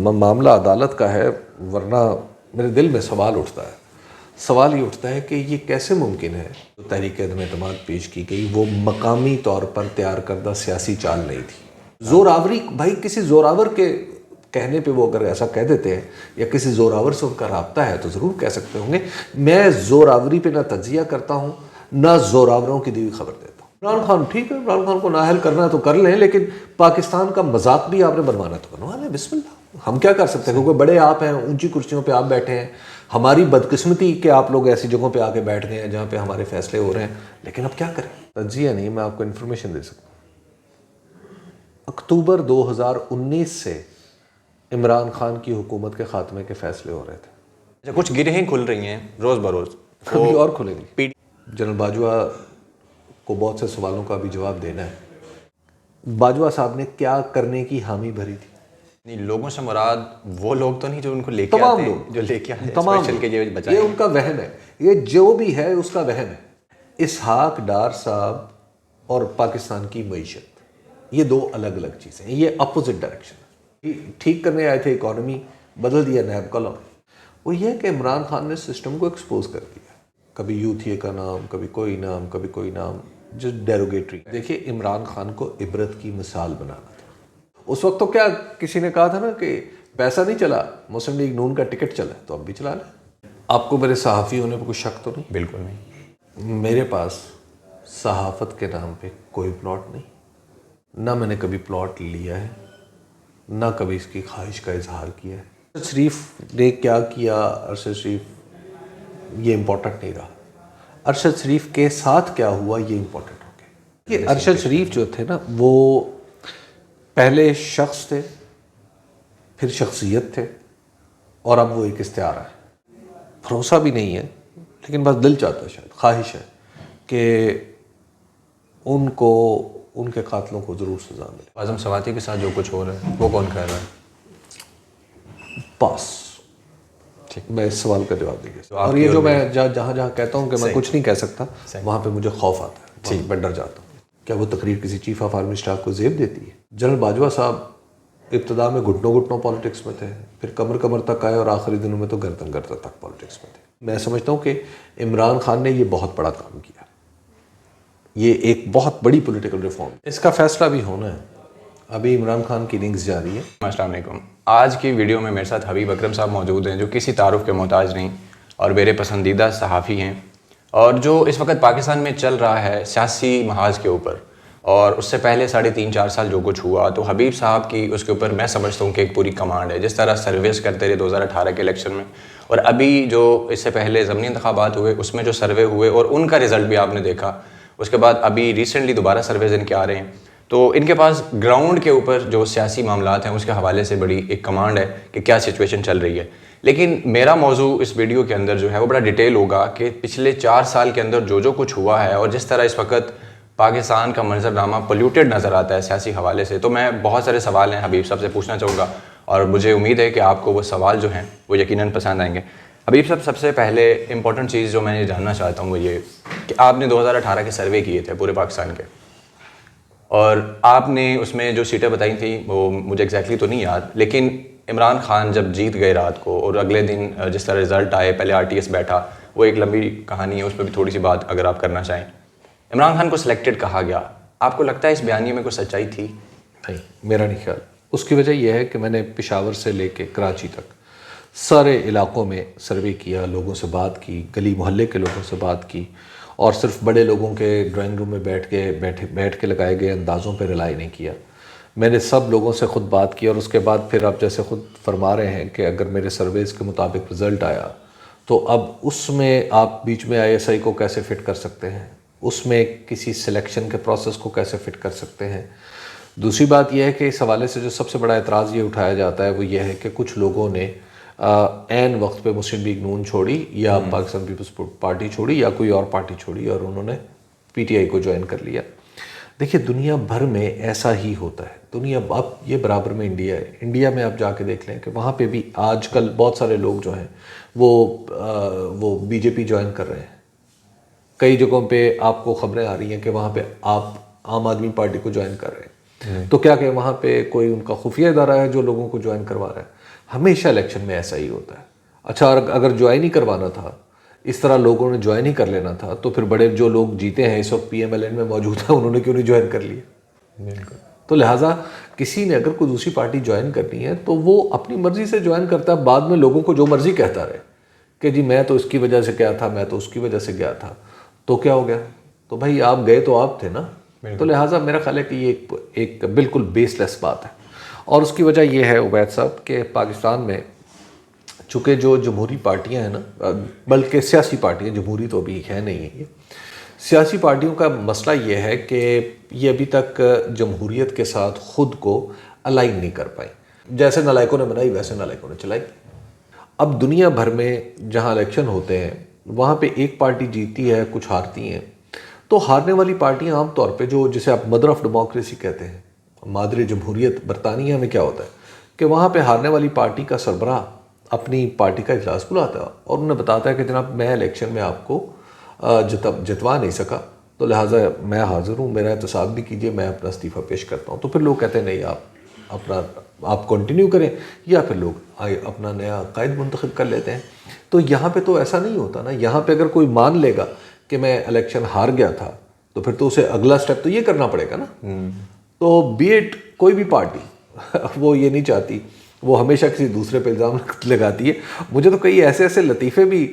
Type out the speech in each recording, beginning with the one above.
معاملہ عدالت کا ہے، ورنہ میرے دل میں سوال اٹھتا ہے. سوال یہ اٹھتا ہے کہ یہ کیسے ممکن ہے جو تحریک عدم اعتماد پیش کی گئی وہ مقامی طور پر تیار کردہ سیاسی چال نہیں تھی. زور آوری، بھائی کسی زوراور کے کہنے پہ وہ اگر ایسا کہہ دیتے ہیں یا کسی زوراور سے ان کا رابطہ ہے تو ضرور کہہ سکتے ہوں گے. میں زور آوری پہ نہ تجزیہ کرتا ہوں نہ زوراوروں کی دی ہوئی خبر دیتا ہوں. عمران خان ٹھیک ہے، عمران خان کو نااہل کرنا ہے تو کر لیں، لیکن پاکستان کا مذاق بھی آپ نے بنوانا تو بنوا لیں، بسم اللہ. ہم کیا کر سکتے ہیں؟ کیونکہ بڑے آپ ہیں، اونچی کرسیوں پہ آپ بیٹھے ہیں. ہماری بدقسمتی کہ آپ لوگ ایسی جگہوں پہ آ کے بیٹھ گئے ہیں جہاں پہ ہمارے فیصلے ہو رہے ہیں، لیکن اب کیا کریں؟ تجزیہ نہیں، میں آپ کو انفارمیشن دے سکتا ہوں. اکتوبر 2019 سے عمران خان کی حکومت کے خاتمے کے فیصلے ہو رہے تھے. کچھ گرہیں کھل رہی ہیں روز بروز، ابھی اور کھلیں گی. جنرل باجوہ کو بہت سے سوالوں کا بھی جواب دینا ہے. باجوہ صاحب نے کیا کرنے کی حامی بھری تھی؟ نہیں، لوگوں سے مراد وہ لوگ تو نہیں جو ان کو لے کے تمام آتے ہیں، لوگ، جو لے کے آتے ہیں تمام اسپیشل کے یہ لوگ. بچائیں. یہ ان کا وہم ہے، یہ جو بھی ہے اس کا وہم ہے. اسحاق ڈار صاحب اور پاکستان کی معیشت، یہ دو الگ الگ چیزیں ہیں، یہ اپوزٹ ڈائریکشن. ٹھیک کرنے آئے تھے اکانومی، بدل دیا نیب کالم. وہ یہ ہے کہ عمران خان نے سسٹم کو ایکسپوز کر دیا. کبھی یوتھیے کا نام، کبھی کوئی نام، کبھی کوئی نام جو ڈیروگیٹری. دیکھیے عمران خان کو عبرت کی مثال بنانا تھا. اس وقت تو کیا کسی نے کہا تھا نا کہ پیسہ نہیں چلا، مسلم لیگ نون کا ٹکٹ چلا تو اب بھی چلا لیں. آپ کو میرے صحافی ہونے پہ کوئی شک تو نہیں؟ بالکل نہیں. میرے پاس صحافت کے نام پہ کوئی پلاٹ نہیں، نہ میں نے کبھی پلاٹ لیا ہے، نہ کبھی اس کی خواہش کا اظہار کیا ہے. ارشد شریف نے کیا کیا، ارشد شریف یہ امپورٹنٹ نہیں رہا. ارشد شریف کے ساتھ کیا ہوا یہ امپورٹنٹ ہو گیا. کہ ارشد شریف جو تھے نا وہ پہلے شخص تھے، پھر شخصیت تھے، اور اب وہ ایک استعارہ ہے. بھروسہ بھی نہیں ہے، لیکن بس دل چاہتا ہے، شاید خواہش ہے کہ ان کو ان کے قاتلوں کو ضرور سزا ملے. اعظم سواتی کے ساتھ جو کچھ ہو رہا ہے وہ کون کر رہا ہے؟ پاس. میں اس سوال کا جواب دیں گے. اور یہ جو میں جہاں جہاں کہتا ہوں کہ میں کچھ نہیں کہہ سکتا، وہاں پہ مجھے خوف آتا ہے، میں ڈر جاتا ہوں. کیا وہ تقریر کسی چیف آف آرمی اسٹاف کو زیب دیتی ہے؟ جنرل باجوہ صاحب ابتدا میں گھٹنوں گھٹنوں پالیٹکس میں تھے، پھر کمر کمر تک آئے، اور آخری دنوں میں تو گردن گردن تک پالیٹکس میں تھے. میں سمجھتا ہوں کہ عمران خان نے یہ بہت بڑا کام کیا، یہ ایک بہت بڑی پولیٹیکل ریفارم. اس کا فیصلہ بھی ہونا ہے. ابھی عمران خان کی اننگز جاری ہے. السلام علیکم. آج کی ویڈیو میں میرے ساتھ حبیب اکرم صاحب موجود ہیں، جو کسی تعارف کے محتاج نہیں اور میرے پسندیدہ صحافی ہیں، اور جو اس وقت پاکستان میں چل رہا ہے سیاسی محاذ کے اوپر، اور اس سے پہلے 3.5-4 سال جو کچھ ہوا، تو حبیب صاحب کی اس کے اوپر میں سمجھتا ہوں کہ ایک پوری کمانڈ ہے. جس طرح سرویز کرتے رہے 2018 کے الیکشن میں، اور ابھی جو اس سے پہلے ضمنی انتخابات ہوئے اس میں جو سروے ہوئے اور ان کا رزلٹ بھی آپ نے دیکھا. اس کے بعد ابھی ریسنٹلی دوبارہ سرویز ان کے آ رہے ہیں. تو ان کے پاس گراؤنڈ کے اوپر جو سیاسی معاملات ہیں اس کے حوالے سے بڑی ایک کمانڈ ہے کہ کیا سچویشن چل رہی ہے. لیکن میرا موضوع اس ویڈیو کے اندر جو ہے وہ بڑا ڈیٹیل ہوگا کہ پچھلے 4 سال کے اندر جو کچھ ہوا ہے، اور جس طرح اس وقت پاکستان کا منظرنامہ پولیوٹیڈ نظر آتا ہے سیاسی حوالے سے. تو میں بہت سارے سوال ہیں حبیب صاحب سے پوچھنا چاہوں گا، اور مجھے امید ہے کہ آپ کو وہ سوال جو ہیں وہ یقیناً پسند آئیں گے. حبیب صاحب، سب سے پہلے امپورٹنٹ چیز جو میں جاننا چاہتا ہوں وہ یہ کہ آپ نے 2018 کے سروے کیے تھے پورے پاکستان کے، اور آپ نے اس میں جو سیٹیں بتائی تھیں وہ مجھے ایگزیکٹلی تو نہیں یاد، لیکن عمران خان جب جیت گئے رات کو اور اگلے دن جس طرح رزلٹ آئے، پہلے RTS بیٹھا، وہ ایک لمبی کہانی ہے، اس پہ بھی تھوڑی سی بات اگر آپ کرنا چاہیں. عمران خان کو سلیکٹڈ کہا گیا، آپ کو لگتا ہے اس بیانیے میں کوئی سچائی تھی؟ نہیں، میرا نہیں خیال. اس کی وجہ یہ ہے کہ میں نے پشاور سے لے کے کراچی تک سارے علاقوں میں سروے کیا، لوگوں سے بات کی، گلی محلے کے لوگوں سے بات کی، اور صرف بڑے لوگوں کے ڈرائنگ روم میں بیٹھ کے لگائے گئے اندازوں پہ رلائی نہیں کیا. میں نے سب لوگوں سے خود بات کی، اور اس کے بعد پھر آپ جیسے خود فرما رہے ہیں کہ اگر میرے سرویز کے مطابق رزلٹ آیا تو اب اس میں آپ بیچ میں ISI کو کیسے فٹ کر سکتے ہیں، اس میں کسی سلیکشن کے پروسیس کو کیسے فٹ کر سکتے ہیں. دوسری بات یہ ہے کہ اس حوالے سے جو سب سے بڑا اعتراض یہ اٹھایا جاتا ہے وہ یہ ہے کہ کچھ لوگوں نے عین وقت پہ مسلم لیگ نون چھوڑی، یا پاکستان پیپلز پارٹی چھوڑی، یا کوئی اور پارٹی چھوڑی، اور انہوں نے PTI کو جوائن کر لیا. دیکھیے دنیا بھر میں ایسا ہی ہوتا ہے. دنیا اب یہ برابر میں انڈیا ہے. انڈیا میں آپ جا کے دیکھ لیں کہ وہاں پہ بھی آج کل بہت سارے لوگ جو ہیں وہ BJP جوائن کر رہے ہیں. کئی جگہوں پہ آپ کو خبریں آ رہی ہیں کہ وہاں پہ آپ عام آدمی پارٹی کو جوائن کر رہے ہیں. تو کیا کہ وہاں پہ کوئی ان کا خفیہ ادارہ ہے جو لوگوں کو جوائن کروا رہا ہے؟ ہمیشہ الیکشن میں ایسا ہی ہوتا ہے. اچھا، اور اگر جوائن ہی کروانا تھا، اس طرح لوگوں نے جوائن ہی کر لینا تھا، تو پھر بڑے جو لوگ جیتے ہیں اس وقت PMLN میں موجود ہیں، انہوں نے کیوں نہیں جوائن کر لیا؟ بالکل. تو لہٰذا کسی نے اگر کوئی دوسری پارٹی جوائن کرنی ہے تو وہ اپنی مرضی سے جوائن کرتا ہے، بعد میں لوگوں کو جو مرضی کہتا رہے کہ جی میں تو اس کی وجہ سے گیا تھا، میں تو اس کی وجہ سے گیا تھا. تو کیا ہو گیا؟ تو بھائی آپ گئے تو آپ تھے نا. تو لہٰذا میرا خیال ہے کہ یہ ایک بالکل بیس لیس بات ہے. اور اس کی وجہ یہ ہے عبید صاحب کہ پاکستان میں چونکہ جو جمہوری پارٹیاں ہیں نا، بلکہ سیاسی پارٹیاں، جمہوری تو ابھی ہے نہیں ہے، یہ سیاسی پارٹیوں کا مسئلہ یہ ہے کہ یہ ابھی تک جمہوریت کے ساتھ خود کو الائن نہیں کر پائیں. جیسے نالائکوں نے بنائی ویسے نالائکوں نے چلائی. اب دنیا بھر میں جہاں الیکشن ہوتے ہیں وہاں پہ ایک پارٹی جیتتی ہے، کچھ ہارتی ہیں. تو ہارنے والی پارٹیاں عام طور پہ جو جسے آپ مدر آف ڈیموکریسی کہتے ہیں، مادر جمہوریت برطانیہ میں کیا ہوتا ہے کہ وہاں پہ ہارنے والی پارٹی کا سربراہ اپنی پارٹی کا اجلاس بلاتا ہے اور انہیں بتاتا ہے کہ جناب میں الیکشن میں آپ کو جتوا نہیں سکا، تو لہٰذا میں حاضر ہوں، میرا احتساب بھی کیجیے، میں اپنا استعفیٰ پیش کرتا ہوں. تو پھر لوگ کہتے ہیں نہیں، آپ کنٹینیو کریں، یا پھر لوگ اپنا نیا قائد منتخب کر لیتے ہیں. تو یہاں پہ تو ایسا نہیں ہوتا نا. یہاں پہ اگر کوئی مان لے گا کہ میں الیکشن ہار گیا تھا تو پھر تو اسے اگلا سٹیپ تو یہ کرنا پڑے گا نا. تو بی ایٹ کوئی بھی پارٹی وہ یہ نہیں چاہتی، وہ ہمیشہ کسی دوسرے پہ الزام لگاتی ہے. مجھے تو کئی ایسے لطیفے بھی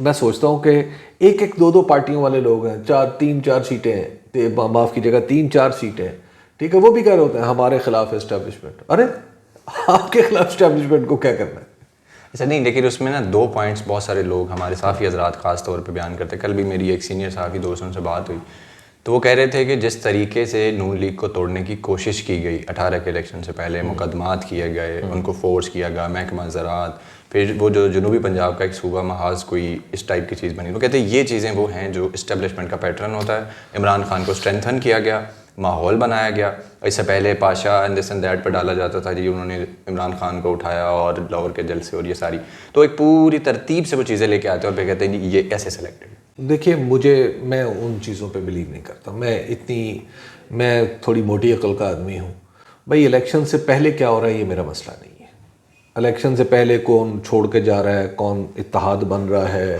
میں سوچتا ہوں کہ ایک دو پارٹیوں والے لوگ ہیں، 3-4 سیٹیں ہیں، معاف کیجیے گا 3-4 سیٹیں ہیں، ٹھیک ہے، وہ بھی کہہ رہے ہوتے ہیں ہمارے خلاف اسٹیبلشمنٹ. ارے آپ کے خلاف اسٹیبلشمنٹ کو کیا کرنا ہے؟ ایسا نہیں، لیکن اس میں نا 2 پوائنٹس بہت سارے لوگ ہمارے صحافی حضرات خاص طور پہ بیان کرتے ہیں. کل بھی میری ایک سینئر صحافی دوستوں سے بات ہوئی تو وہ کہہ رہے تھے کہ جس طریقے سے نون لیگ کو توڑنے کی کوشش کی گئی 18 کے الیکشن سے پہلے، مقدمات کیے گئے، ان کو فورس کیا گیا، محکمہ زراعت، پھر وہ جو جنوبی پنجاب کا ایک صوبہ محاذ کوئی اس ٹائپ کی چیز بنی. وہ کہتے ہیں یہ چیزیں وہ ہیں جو اسٹیبلشمنٹ کا پیٹرن ہوتا ہے. عمران خان کو اسٹرینتھن کیا گیا، ماحول بنایا گیا. اس سے پہلے Pasha and this and that پہ ڈالا جاتا تھا، جی انہوں نے عمران خان کو اٹھایا اور لاہور کے جلسے اور یہ ساری. تو ایک پوری ترتیب سے وہ چیزیں لے کے آتے ہیں اور پھر کہتے ہیں یہ ایسے سلیکٹڈ. دیکھیے میں ان چیزوں پہ بلیو نہیں کرتا. میں تھوڑی موٹی عقل کا آدمی ہوں. بھائی الیکشن سے پہلے کیا ہو رہا ہے یہ میرا مسئلہ نہیں ہے. الیکشن سے پہلے کون چھوڑ کے جا رہا ہے، کون اتحاد بن رہا ہے،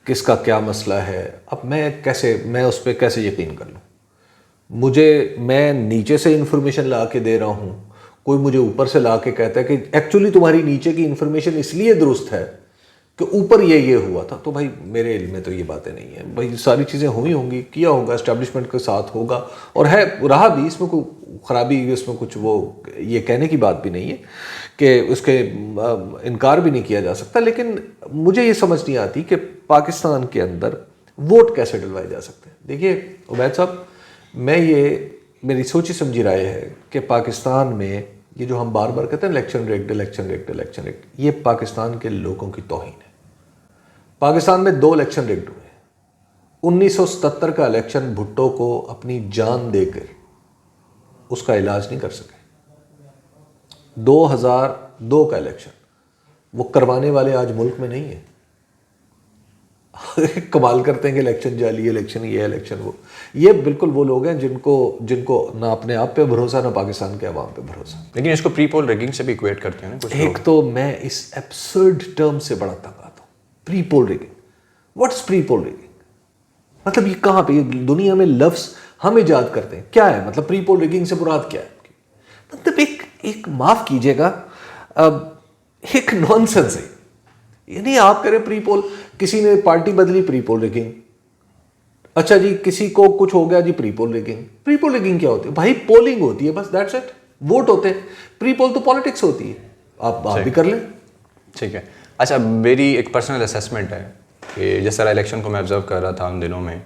کس کا کیا مسئلہ ہے، اب میں اس پہ کیسے یقین کر لوں؟ میں نیچے سے انفارمیشن لا کے دے رہا ہوں، کوئی مجھے اوپر سے لا کے کہتا ہے کہ ایکچولی تمہاری نیچے کی انفارمیشن اس لیے درست ہے کہ اوپر یہ ہوا تھا. تو بھائی میرے علم میں تو یہ باتیں نہیں ہیں. بھائی ساری چیزیں ہوئی ہوں گی، کیا ہوگا، اسٹیبلشمنٹ کے ساتھ ہوگا اور رہا بھی. اس میں کوئی خرابی، اس میں کچھ وہ یہ کہنے کی بات بھی نہیں ہے کہ اس کے انکار بھی نہیں کیا جا سکتا. لیکن مجھے یہ سمجھ نہیں آتی کہ پاکستان کے اندر ووٹ کیسے ڈلوائے جا سکتے ہیں. دیکھیے عبید صاحب، میری سوچی سمجھی رائے ہے کہ پاکستان میں یہ جو ہم بار بار کہتے ہیں الیکشن ریگڈ، یہ پاکستان کے لوگوں کی توہین ہے. پاکستان میں 2 الیکشن ریگڈ ہوئے ہیں. 1977 کا الیکشن بھٹو کو اپنی جان دے کر اس کا علاج نہیں کر سکے. 2002 کا الیکشن وہ کروانے والے آج ملک میں نہیں ہیں. کمال کرتے ہیں کہ الیکشن جعلی، الیکشن یہ، الیکشن وہ. یہ بالکل وہ لوگ ہیں جن کو نہ اپنے آپ پہ بھروسہ، نہ پاکستان کے عوام پہ بھروسہ. لیکن اس کو پری پول ریگنگ سے بھی ایکویٹ کرتے ہیں نا کچھ لوگ. ایک تو میں اس ایبسرڈ ٹرم سے بڑا تنگ آتا ہوں، pre poll rigging. What is pre poll rigging? مطلب یہ کہاں پہ دنیا میں لفظ ہم ایجاد کرتے ہیں؟ کیا ہے مطلب پری پول ریگنگ سے مراد کیا ہے؟ مطلب ایک معاف کیجیے گا، ایک نان سینس ہے. یعنی آپ کریں پری پول، کسی نے پارٹی بدلی، پری پول ریگنگ. اچھا جی کسی کو کچھ ہو گیا، جی پری پول ریگنگ. پری پول ریگنگ کیا ہوتی ہے؟ بھائی پولنگ ہوتی ہے بس، دیٹس اٹ. ووٹ ہوتے ہیں. پری پول تو پالیٹکس ہوتی ہے. آپ بھی کر لیں. ٹھیک ہے. اچھا میری ایک پرسنل اسیسمنٹ ہے کہ جس طرح الیکشن کو میں آبزرو کر رہا تھا ان دنوں میں،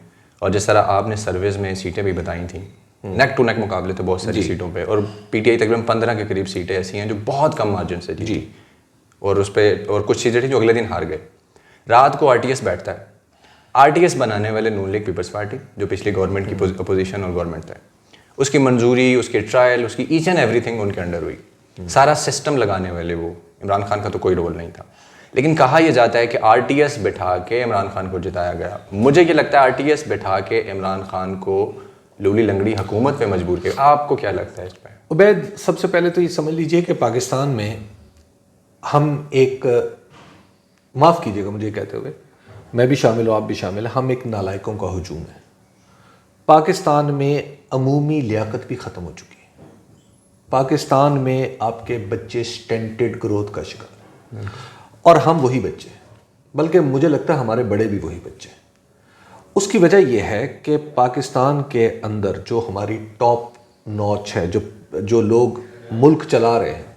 اور جس طرح آپ نے سرویز میں سیٹیں بھی بتائی تھیں، نیک ٹو نیک مقابلے تھے بہت ساری سیٹوں پہ، اور PTI تقریباً 15 کے قریب سیٹیں ایسی ہیں جو بہت کم مارجن سے جی، اور اس پہ اور کچھ چیزیں تھیں جو اگلے دن ہار گئے. رات کو RTS بیٹھتا ہے. RTS بنانے والے نون لیگ پیپلز پارٹی جو پچھلی گورنمنٹ کی اپوزیشن اور گورنمنٹ تھا، اس کی منظوری، اس کے ٹرائل، اس کی ایچ اینڈ ایوری تھنگ ان کے انڈر ہوئی. سارا سسٹم لگانے والے وہ عمران خان کا تو کوئی رول نہیں تھا. لیکن کہا یہ جاتا ہے کہ RTS بٹھا کے عمران خان کو جتایا گیا. مجھے یہ لگتا ہے RTS بٹھا کے عمران خان کو لولی لنگڑی حکومت پہ مجبور کیا. آپ کو کیا لگتا ہے اس پہ؟ عبید، سب سے پہلے تو یہ سمجھ لیجئے کہ پاکستان میں ہم ایک معاف کیجیے گا مجھے یہ کہتے ہوئے، میں بھی شامل ہوں آپ بھی شامل ہیں، ہم ایک نالائکوں کا ہجوم ہے۔ پاکستان میں عمومی لیاقت بھی ختم ہو چکی ہے۔ پاکستان میں آپ کے بچے سٹینٹڈ گروتھ کا شکار ہیں، اور ہم وہی بچے ہیں، بلکہ مجھے لگتا ہے ہمارے بڑے بھی وہی بچے ہیں۔ اس کی وجہ یہ ہے کہ پاکستان کے اندر جو ہماری ٹاپ نوچ ہے، جو لوگ ملک چلا رہے ہیں،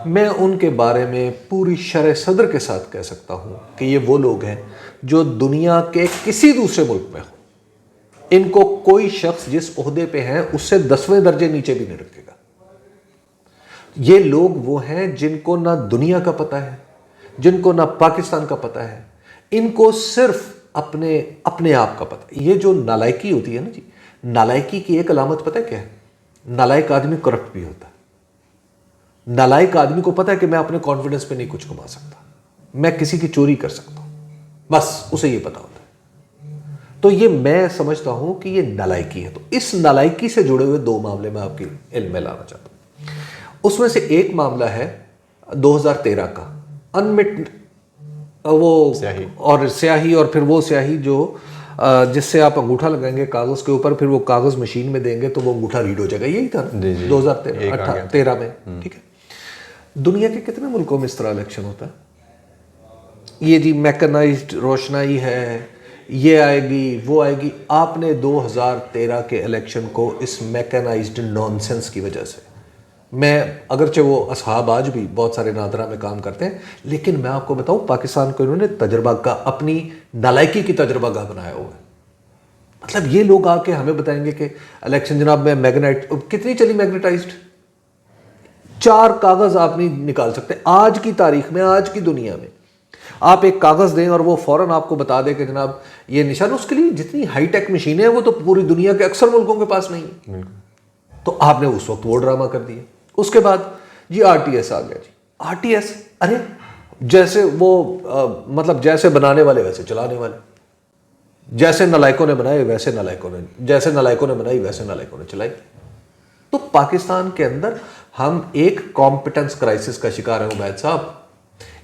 میں ان کے بارے میں پوری شرح صدر کے ساتھ کہہ سکتا ہوں کہ یہ وہ لوگ ہیں جو دنیا کے کسی دوسرے ملک میں ہوں، ان کو کوئی شخص جس عہدے پہ ہیں اس سے 10ویں درجے نیچے بھی نہیں رکھے گا۔ یہ لوگ وہ ہیں جن کو نہ دنیا کا پتہ ہے، جن کو نہ پاکستان کا پتہ ہے، ان کو صرف اپنے آپ کا پتہ ہے۔ یہ جو نالائکی ہوتی ہے نا جی، نالائکی کی ایک علامت پتہ ہے کیا ہے؟ نالائک آدمی کرپٹ بھی ہوتا ہے۔ نالائک آدمی کو پتہ ہے کہ میں اپنے کانفیڈنس پہ نہیں کچھ کما سکتا، میں کسی کی چوری کر سکتا ہوں، بس اسے یہ پتا ہوتا ہے۔ تو یہ میں سمجھتا ہوں کہ یہ نالائکی ہے۔ تو اس نالائکی سے جڑے ہوئے 2 معاملے میں آپ کی علم میں لانا چاہتا ہوں۔ اس میں سے ایک معاملہ ہے 2013 کا انمٹ وہ سیاہی، اور سیاہی، اور پھر وہ سیاہی جو جس سے آپ انگوٹھا لگائیں گے کاغذ کے اوپر، پھر وہ کاغذ مشین میں دیں گے تو وہ انگوٹھا ریڈ ہو جائے گا، یہی تھا 2013 میں، ٹھیک ہے۔ دنیا کے کتنے ملکوں میں اس طرح الیکشن ہوتا ہے؟ یہ جی میکنائزڈ روشنائی ہے، یہ آئے گی وہ آئے گی۔ آپ نے 2013 کے الیکشن کو اس میکنائزڈ نانسنس کی وجہ سے، میں اگرچہ وہ اصحاب آج بھی بہت سارے نادرہ میں کام کرتے ہیں، لیکن میں آپ کو بتاؤں پاکستان کو انہوں نے تجربہ کا اپنی نالائکی کی تجربہ گاہ بنایا ہوا ہے۔ مطلب یہ لوگ آ کے ہمیں بتائیں گے کہ الیکشن جناب میں میگنیٹ، کتنی چلی میگنیٹائزڈ، 4 کاغذ آپ نہیں نکال سکتے آج کی تاریخ میں، آج کی دنیا میں۔ آپ ایک کاغذ دیں اور وہ فوراً آپ کو بتا دے کہ جناب یہ نشان، اس کے لیے جتنی ہائی ٹیک مشینیں ہیں وہ تو پوری دنیا کے اکثر ملکوں کے پاس نہیں ہے۔ تو آپ نے اس وقت وہ ڈرامہ کر دیا۔ اس کے بعد جی آر ٹی ایس آ گیا، جی آر ٹی ایس، ارے جیسے وہ مطلب جیسے بنانے والے ویسے چلانے والے، جیسے نالائکوں نے بنائے ویسے نالائکوں نے، جیسے نالائکوں نے بنائی ویسے نالائکوں نے چلائی۔ تو پاکستان کے اندر ہم ایک کمپٹنس کرائسس کا شکار ہیں عبید صاحب۔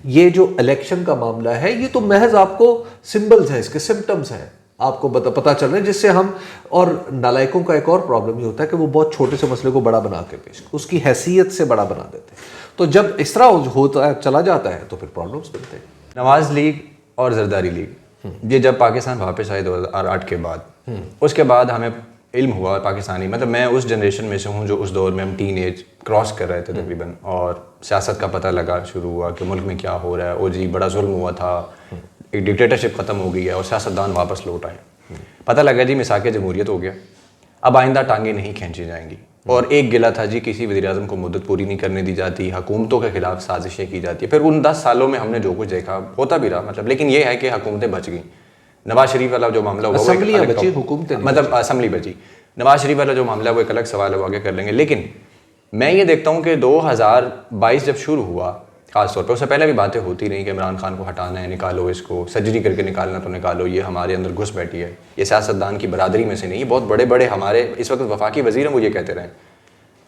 یہ جو الیکشن کا معاملہ ہے یہ تو محض آپ کو سمبلز ہیں، اس کے سمپٹمز ہیں، آپ کو پتہ چل رہے ہیں، جس سے ہم، اور نالائکوں کا ایک اور پرابلم یہ ہوتا ہے کہ وہ بہت چھوٹے سے مسئلے کو بڑا بنا کے پیش، اس کی حیثیت سے بڑا بنا دیتے ہیں۔ تو جب اس طرح ہوتا ہے، چلا جاتا ہے، تو پھر پرابلمس بنتے ہیں۔ نواز لیگ اور زرداری لیگ، یہ جب پاکستان واپس آئے 2008 کے بعد، اس کے بعد ہمیں علم ہوا پاکستانی، مطلب میں اس جنریشن میں سے ہوں جو اس دور میں ہم ٹین ایج کراس کر رہے تھے تقریباً، اور سیاست کا پتہ لگا شروع ہوا کہ ملک میں کیا ہو رہا ہے، او جی بڑا ظلم ہوا تھا، ایک ڈکٹیٹرشپ ختم ہو گئی ہے اور سیاستدان واپس لوٹ آئے۔ پتہ لگا جی مساق جمہوریت ہو گیا، اب آئندہ ٹانگیں نہیں کھینچی جائیں گی۔ اور ایک گلہ تھا جی کسی وزیر اعظم کو مدت پوری نہیں کرنے دی جاتی، حکومتوں کے خلاف سازشیں کی جاتی ہیں۔ پھر ان 10 سالوں میں ہم نے جو کچھ دیکھا ہوتا بھی رہا، مطلب لیکن یہ ہے کہ حکومتیں بچ گئیں۔ نواز شریف والا جو معاملہ ہوا، اسمبلیاں بچی، حکومتیں نہیں، مطلب اسمبلی بچی۔ نواز شریف والا جو معاملہ وہ ایک الگ سوال ہے، وہ آگے کر لیں گے۔ لیکن میں یہ دیکھتا ہوں کہ 2022 جب شروع ہوا، خاص طور پہ اس سے پہلے بھی باتیں ہوتی رہیں کہ عمران خان کو ہٹانا ہے، نکالو اس کو، سرجری کر کے نکالنا تو نکالو، یہ ہمارے اندر گھس بیٹھی ہے، یہ سیاستدان کی برادری میں سے نہیں، یہ بہت بڑے بڑے ہمارے اس وقت وفاقی وزیر ہیں وہ یہ کہتے رہے۔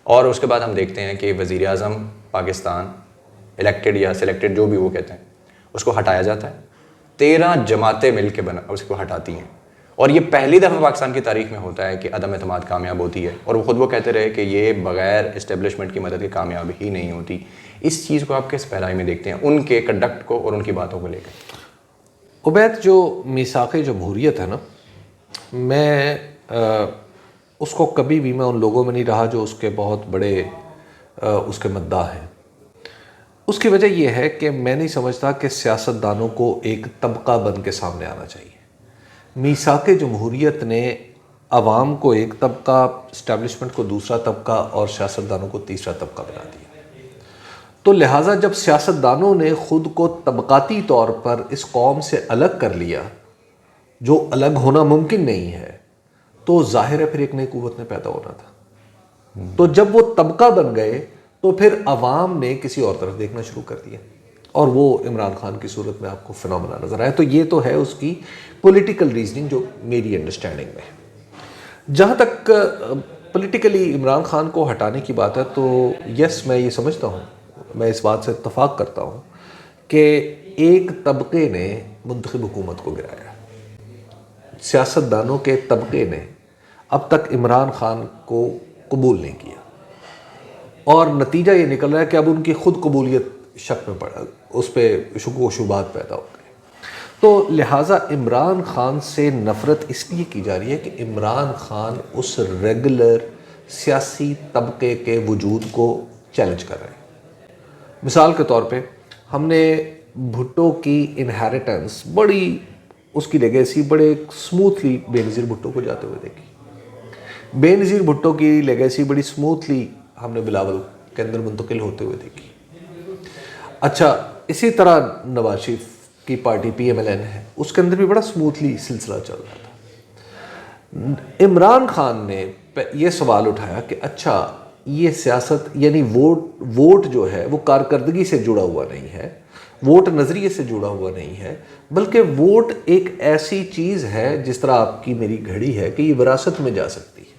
اور اس کے بعد ہم دیکھتے ہیں کہ وزیر اعظم پاکستان الیکٹڈ یا سلیکٹڈ جو بھی وہ کہتے ہیں، اس کو ہٹایا جاتا ہے، 13 جماعتیں مل کے اس کو ہٹاتی ہیں، اور یہ پہلی دفعہ پاکستان کی تاریخ میں ہوتا ہے کہ عدم اعتماد کامیاب ہوتی ہے، اور وہ خود وہ کہتے رہے کہ یہ بغیر اسٹیبلشمنٹ کی مدد کے کامیاب ہی نہیں ہوتی۔ اس چیز کو آپ کس پیرائی میں دیکھتے ہیں، ان کے کنڈکٹ کو اور ان کی باتوں کو لے کر؟ عبید، جو میثاق جمہوریت ہے نا، میں اس کو کبھی بھی، میں ان لوگوں میں نہیں رہا جو اس کے بہت بڑے اس کے مداح ہیں۔ اس کی وجہ یہ ہے کہ میں نہیں سمجھتا کہ سیاستدانوں کو ایک طبقہ بن کے سامنے آنا چاہیے۔ میثاق جمہوریت نے عوام کو ایک طبقہ، اسٹیبلشمنٹ کو دوسرا طبقہ اور سیاستدانوں کو تیسرا طبقہ بنا دیا۔ تو لہٰذا جب سیاستدانوں نے خود کو طبقاتی طور پر اس قوم سے الگ کر لیا، جو الگ ہونا ممکن نہیں ہے، تو ظاہر ہے پھر ایک نئی قوت نے پیدا ہونا تھا۔ تو جب وہ طبقہ بن گئے تو پھر عوام نے کسی اور طرف دیکھنا شروع کر دیا، اور وہ عمران خان کی صورت میں آپ کو فنومنا نظر آیا۔ تو یہ تو ہے اس کی پولیٹیکل ریزننگ جو میری انڈرسٹینڈنگ میں ہے۔ جہاں تک پولیٹیکلی عمران خان کو ہٹانے کی بات ہے، تو یس، میں یہ سمجھتا ہوں، میں اس بات سے اتفاق کرتا ہوں کہ ایک طبقے نے منتخب حکومت کو گرایا. سیاستدانوں کے طبقے نے اب تک عمران خان کو قبول نہیں کیا، اور نتیجہ یہ نکل رہا ہے کہ اب ان کی خود قبولیت شک میں پڑا، اس پہ شکوک و شبہات پیدا ہو گئے. تو لہٰذا عمران خان سے نفرت اس لیے کی جا رہی ہے کہ عمران خان اس ریگولر سیاسی طبقے کے وجود کو چیلنج کر رہے ہیں. مثال کے طور پہ ہم نے بھٹو کی انہیریٹنس، بڑی اس کی لیگیسی بڑے سموتھلی بے نظیر بھٹو کو جاتے ہوئے دیکھی. بے نظیر بھٹو کی لیگیسی بڑی سموتھلی ہم نے بلاول کے اندر منتقل ہوتے ہوئے دیکھی. اچھا، اسی طرح نواز شریف کی party P M L N ہے، اس کے اندر بھی بڑا سموتھلی سلسلہ چل رہا تھا. عمران خان نے یہ سوال اٹھایا کہ اچھا یہ سیاست یعنی ووٹ جو ہے وہ کارکردگی سے جڑا ہوا نہیں ہے، ووٹ نظریے سے جڑا ہوا نہیں ہے، بلکہ ووٹ ایک ایسی چیز ہے جس طرح آپ کی میری گھڑی ہے کہ یہ وراثت میں جا سکتی ہے.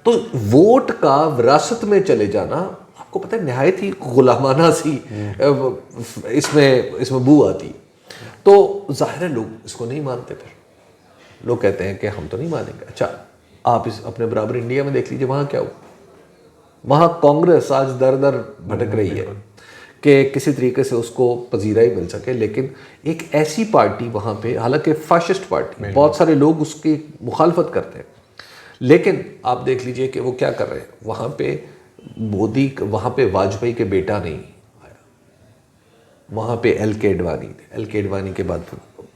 تو ووٹ کا وراثت میں چلے جانا آپ کو پتہ ہے نہایت ہی غلامانہ سی اس میں بو آتی. تو ظاہر ہے لوگ اس کو نہیں مانتے. پھر لوگ کہتے ہیں کہ ہم تو نہیں مانیں گے. اچھا آپ اپنے برابر انڈیا میں دیکھ لیجئے وہاں کیا ہوا. وہاں کانگریس آج در در بھٹک رہی ہے کہ کسی طریقے سے اس کو پذیرائی مل سکے، لیکن ایک ایسی پارٹی وہاں پہ، حالانکہ فاشسٹ پارٹی، بہت سارے لوگ اس کی مخالفت کرتے ہیں، لیکن آپ دیکھ لیجئے کہ وہ کیا کر رہے ہیں. وہاں پہ مودی، وہاں پہ واجپئی کے بیٹا نہیں آیا، وہاں پہ ایل کے اڈوانی تھے، ایل کے اڈوانی کے بعد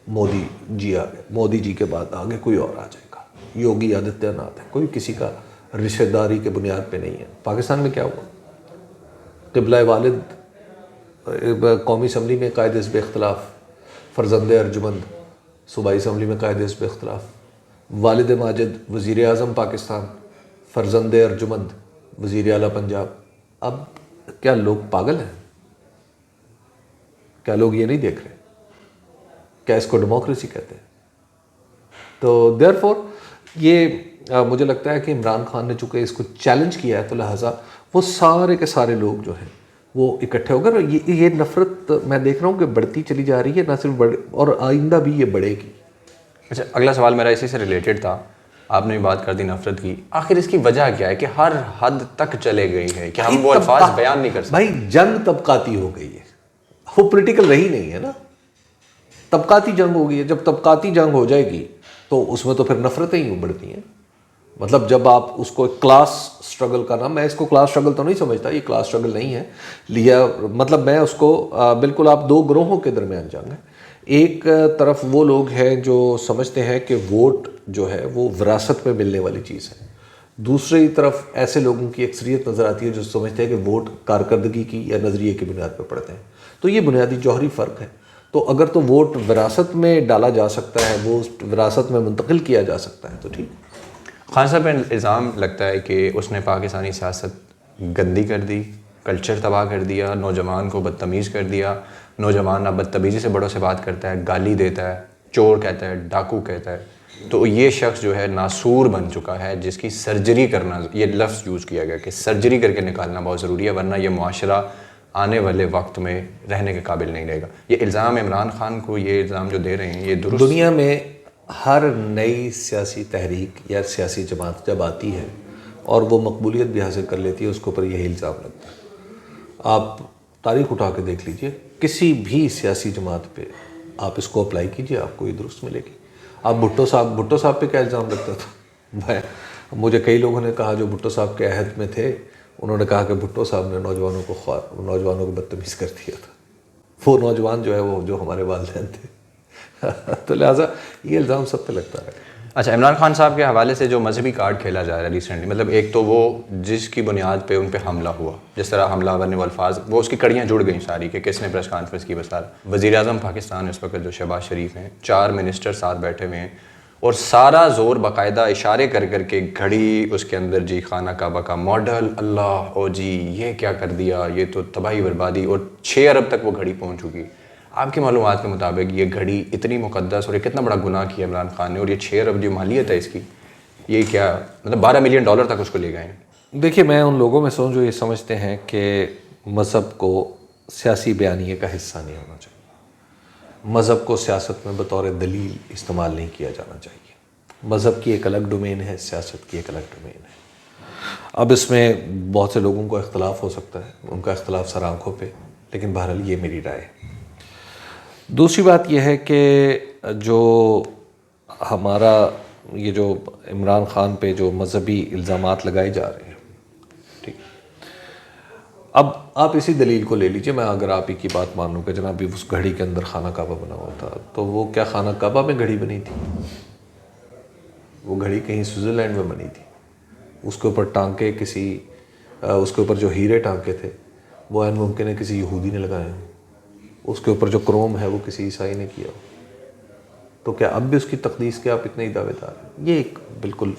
مودی جی آ گئے، مودی جی کے بعد آگے کوئی اور آ جائے گا، یوگی آدتیہ ناتھ ہے. کوئی کسی کا رشتہ داری کے بنیاد پہ نہیں ہے. پاکستان میں کیا ہوا؟ قبلہ والد قومی اسمبلی میں قائد حزب اختلاف، فرزند ارجمند صوبائی اسمبلی میں قائد حزب اختلاف، والد ماجد وزیر اعظم پاکستان، فرزند ارجمند وزیر اعلیٰ پنجاب. اب کیا لوگ پاگل ہیں؟ کیا لوگ یہ نہیں دیکھ رہے؟ کیا اس کو ڈیموکریسی کہتے ہیں؟ تو دیر فور یہ مجھے لگتا ہے کہ عمران خان نے چونکہ اس کو چیلنج کیا ہے، تو لہٰذا وہ سارے کے سارے لوگ جو ہیں وہ اکٹھے ہو گئے. یہ نفرت میں دیکھ رہا ہوں کہ بڑھتی چلی جا رہی ہے، نہ صرف اور آئندہ بھی یہ بڑھے گی. اچھا، اگلا سوال میرا اسی سے ریلیٹڈ تھا. آپ نے بات کر دی نفرت کی، آخر اس کی وجہ کیا ہے کہ ہر حد تک چلے گئی ہے کہ ہم وہ الفاظ بیان نہیں کر سکتے؟ بھائی جنگ طبقاتی ہو گئی ہے، وہ پولیٹیکل رہی نہیں ہے نا، طبقاتی جنگ ہو گئی ہے. جب طبقاتی جنگ ہو جائے گی تو اس میں تو پھر نفرتیں ہی بڑھتی ہیں. مطلب جب آپ اس کو کلاس سٹرگل کا نام، میں اس کو کلاس سٹرگل تو نہیں سمجھتا، یہ کلاس سٹرگل نہیں ہے لیا، مطلب میں اس کو بالکل آپ دو گروہوں کے درمیان جنگ ہے. ایک طرف وہ لوگ ہیں جو سمجھتے ہیں کہ ووٹ جو ہے وہ وراثت میں ملنے والی چیز ہے، دوسری طرف ایسے لوگوں کی اکثریت نظر آتی ہے جو سمجھتے ہیں کہ ووٹ کارکردگی کی یا نظریے کی بنیاد پہ پڑتے ہیں. تو یہ بنیادی جوہری فرق ہے. تو اگر تو ووٹ وراثت میں ڈالا جا سکتا ہے، وہ وراثت میں منتقل کیا جا سکتا ہے تو ٹھیک. خان صاحب پہ الزام لگتا ہے کہ اس نے پاکستانی سیاست گندی کر دی، کلچر تباہ کر دیا، نوجوان کو بدتمیز کر دیا. نوجوان اب بدتمیزی سے بڑوں سے بات کرتا ہے، گالی دیتا ہے، چور کہتا ہے، ڈاکو کہتا ہے. تو یہ شخص جو ہے ناسور بن چکا ہے، جس کی سرجری کرنا، یہ لفظ یوز کیا گیا کہ سرجری کر کے نکالنا بہت ضروری ہے، ورنہ یہ معاشرہ آنے والے وقت میں رہنے کے قابل نہیں رہے گا. یہ الزام عمران خان کو، یہ الزام جو دے رہے ہیں، یہ درست؟ دنیا میں ہر نئی سیاسی تحریک یا سیاسی جماعت جب آتی ہے اور وہ مقبولیت بھی حاصل کر لیتی ہے، اس کے اوپر یہی الزام لگتا ہے. آپ تاریخ اٹھا کے دیکھ لیجئے، کسی بھی سیاسی جماعت پہ آپ اس کو اپلائی کیجئے، آپ کو یہ درست ملے گی. آپ بھٹو صاحب پہ کیا الزام لگتا تھا؟ مجھے کئی لوگوں نے کہا جو بھٹو صاحب کے عہد میں تھے، انہوں نے کہا کہ بھٹو صاحب نے نوجوانوں کو بدتمیز کر دیا تھا. وہ نوجوان جو ہے وہ جو ہمارے والدین تھے. تو لہٰذا یہ الزام سب پہ لگتا ہے. اچھا، عمران خان صاحب کے حوالے سے جو مذہبی کارڈ کھیلا جا رہا ہے ریسنٹلی، مطلب ایک تو وہ جس کی بنیاد پہ ان پہ حملہ ہوا، جس طرح حملہ ورنے الفاظ، وہ اس کی کڑیاں جڑ گئیں ساری کہ کس نے پریس کانفرنس کی. بس وزیر اعظم پاکستان اس وقت جو شہباز شریف ہیں، 4 منسٹر ساتھ بیٹھے ہوئے ہیں، اور سارا زور باقاعدہ اشارے کر کر کے گھڑی اس کے اندر جی خانہ کعبہ کا ماڈل، اللہ او جی یہ کیا کر دیا، یہ تو تباہی بربادی، اور 6 ارب تک وہ گھڑی پہنچ چکی. آپ کی معلومات کے مطابق یہ گھڑی اتنی مقدس اور یہ کتنا بڑا گناہ کیا عمران خان نے، اور یہ 6 ارب جو مالیت ہے اس کی، یہ کیا مطلب $12 ملین تک اس کو لے گئے ہیں. دیکھیے میں ان لوگوں میں سے ہوں جو یہ سمجھتے ہیں کہ مذہب کو سیاسی بیانیے کا حصہ نہیں ہونا چاہیے. مذہب کو سیاست میں بطور دلیل استعمال نہیں کیا جانا چاہیے. مذہب کی ایک الگ ڈومین ہے, سیاست کی ایک الگ ڈومین ہے. اب اس میں بہت سے لوگوں کو اختلاف ہو سکتا ہے, ان کا اختلاف سر آنکھوں پہ, لیکن بہرحال یہ میری رائے ہے. دوسری بات یہ ہے کہ جو ہمارا یہ جو عمران خان پہ جو مذہبی الزامات لگائے جا رہے ہیں, ٹھیک, اب آپ اسی دلیل کو لے لیجئے. میں اگر آپ ہی کی بات مان لوں کہ جناب اس گھڑی کے اندر خانہ کعبہ بنا ہوا تھا, تو وہ کیا خانہ کعبہ میں گھڑی بنی تھی؟ وہ گھڑی کہیں سوئٹزرلینڈ میں بنی تھی. اس کے اوپر ٹانکے اس کے اوپر جو ہیرے ٹانکے تھے وہ عین ممکن ہے کسی یہودی نے لگائے ہوں. اس کے اوپر جو کروم ہے وہ کسی عیسائی نے کیا ہو. تو کیا اب بھی اس کی تقدیس کے آپ اتنے ہی دعوے دار ہیں؟ یہ ایک بالکل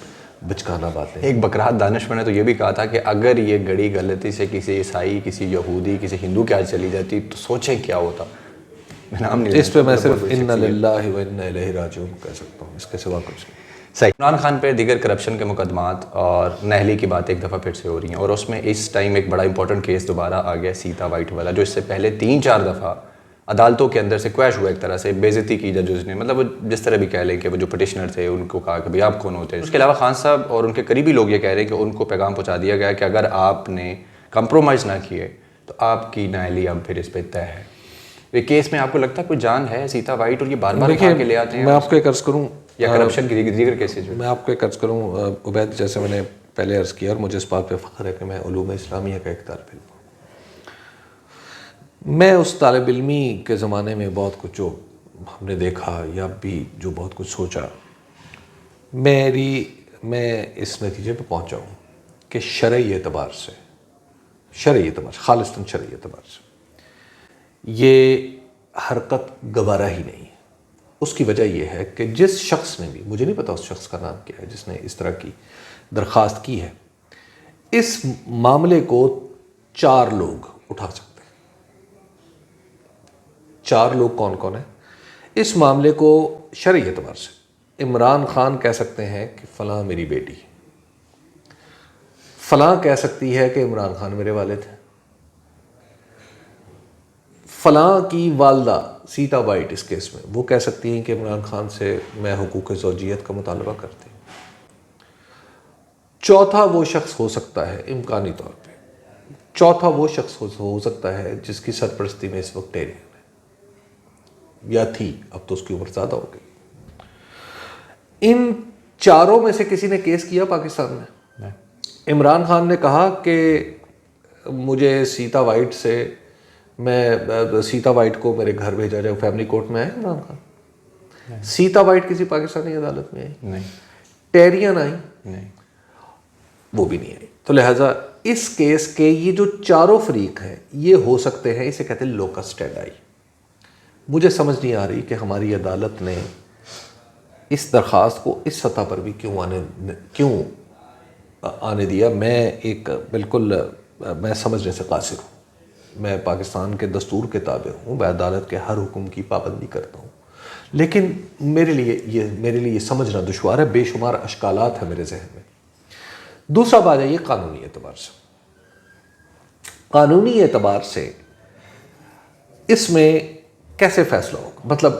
بچکانہ بات ہے. ایک بکرات دانشور نے تو یہ بھی کہا تھا کہ اگر یہ گھڑی غلطی سے کسی عیسائی, کسی یہودی, کسی ہندو کے ہاتھ چلی جاتی تو سوچیں کیا ہوتا. میں نام نہیں اس پہ میں صرف انا للہ و انا الیہ راجعون کہہ سکتا ہوں, اس کے سوا کچھ نہیں. صحیح. عمران خان پہ دیگر کرپشن کے مقدمات اور نہلی کی بات ایک دفعہ پھر سے ہو رہی ہیں, اور اس میں اس ٹائم ایک بڑا امپورٹنٹ کیس دوبارہ آ گیا سیتا وائٹ والا, جو اس سے پہلے 3-4 دفعہ عدالتوں کے اندر سے کویش ہوا, ایک طرح سے بےعزتی کی ججز نے. مطلب وہ جس طرح بھی کہہ لیں کہ وہ جو پٹیشنر تھے ان کو کہا کہ بھئی آپ کون ہوتے ہیں. اس کے علاوہ خان صاحب اور ان کے قریبی لوگ یہ کہہ رہے ہیں کہ ان کو پیغام پہنچا دیا گیا کہ اگر آپ نے کمپرومائز نہ کیے تو آپ کی نااہلی اب پھر اس پہ طے ہے. یہ کیس میں آپ کو لگتا ہے کوئی جان ہے سیتا وائٹ, اور یہ بار بار اٹھا کے لے آتے ہیں؟ میں آپ کو ایک عرض کروں, یا کرپشن کی دیگر کیسز میں آپ کو ایک عرض کروں عبید, جیسے میں نے پہلے عرض کیا, اور مجھے اس بات پہ فخر ہے کہ میں علوم اسلامیہ کا ایک طالب علم ہوں. میں اس طالب علمی کے زمانے میں بہت کچھ جو ہم نے دیکھا یا بھی جو بہت کچھ سوچا, میں اس نتیجے پہ پہنچا ہوں کہ شرعی اعتبار سے خالصتاً شرعی اعتبار سے یہ حرکت گوارا ہی نہیں ہے. اس کی وجہ یہ ہے کہ جس شخص نے بھی, مجھے نہیں پتا اس شخص کا نام کیا ہے, جس نے اس طرح کی درخواست کی ہے, اس معاملے کو 4 لوگ اٹھا سکتے ہیں. 4 لوگ کون کون ہیں اس معاملے کو شرعی اعتبار سے؟ عمران خان کہہ سکتے ہیں کہ فلاں میری بیٹی, فلاں کہہ سکتی ہے کہ عمران خان میرے والد ہیں, فلاں کی والدہ سیتا وائٹ اس کیس میں وہ کہہ سکتی ہیں کہ عمران خان سے میں حقوق زوجیت کا مطالبہ کرتی ہوں. چوتھا وہ شخص ہو سکتا ہے, امکانی طور پہ چوتھا وہ شخص ہو سکتا ہے جس کی سرپرستی میں اس وقت ٹیرین ہے یا تھی, اب تو اس کی عمر زیادہ ہو گئی. ان 4 میں سے کسی نے کیس کیا پاکستان میں؟ عمران خان نے کہا کہ مجھے سیتا وائٹ سے, میں سیتا وائٹ کو میرے گھر بھیجا جائے. فیملی کورٹ میں آئے عمران خان؟ سیتا وائٹ کسی پاکستانی عدالت میں آئی نہیں. ٹیرین آئی نہیں, وہ بھی نہیں آئی. تو لہٰذا اس کیس کے یہ جو 4 فریق ہیں یہ ہو سکتے ہیں, اسے کہتے ہیں لوکس اسٹینڈائی. مجھے سمجھ نہیں آ رہی کہ ہماری عدالت نے اس درخواست کو اس سطح پر بھی کیوں آنے دیا. میں ایک بالکل میں سمجھنے سے قاصر ہوں. میں پاکستان کے دستور کے تابع ہوں, میں عدالت کے ہر حکم کی پابندی کرتا ہوں, لیکن میرے لیے یہ سمجھنا دشوار ہے. بے شمار اشکالات ہیں میرے ذہن میں. دوسرا بات ہے یہ قانونی اعتبار سے. قانونی اعتبار سے اس میں کیسے فیصلہ ہوگا؟ مطلب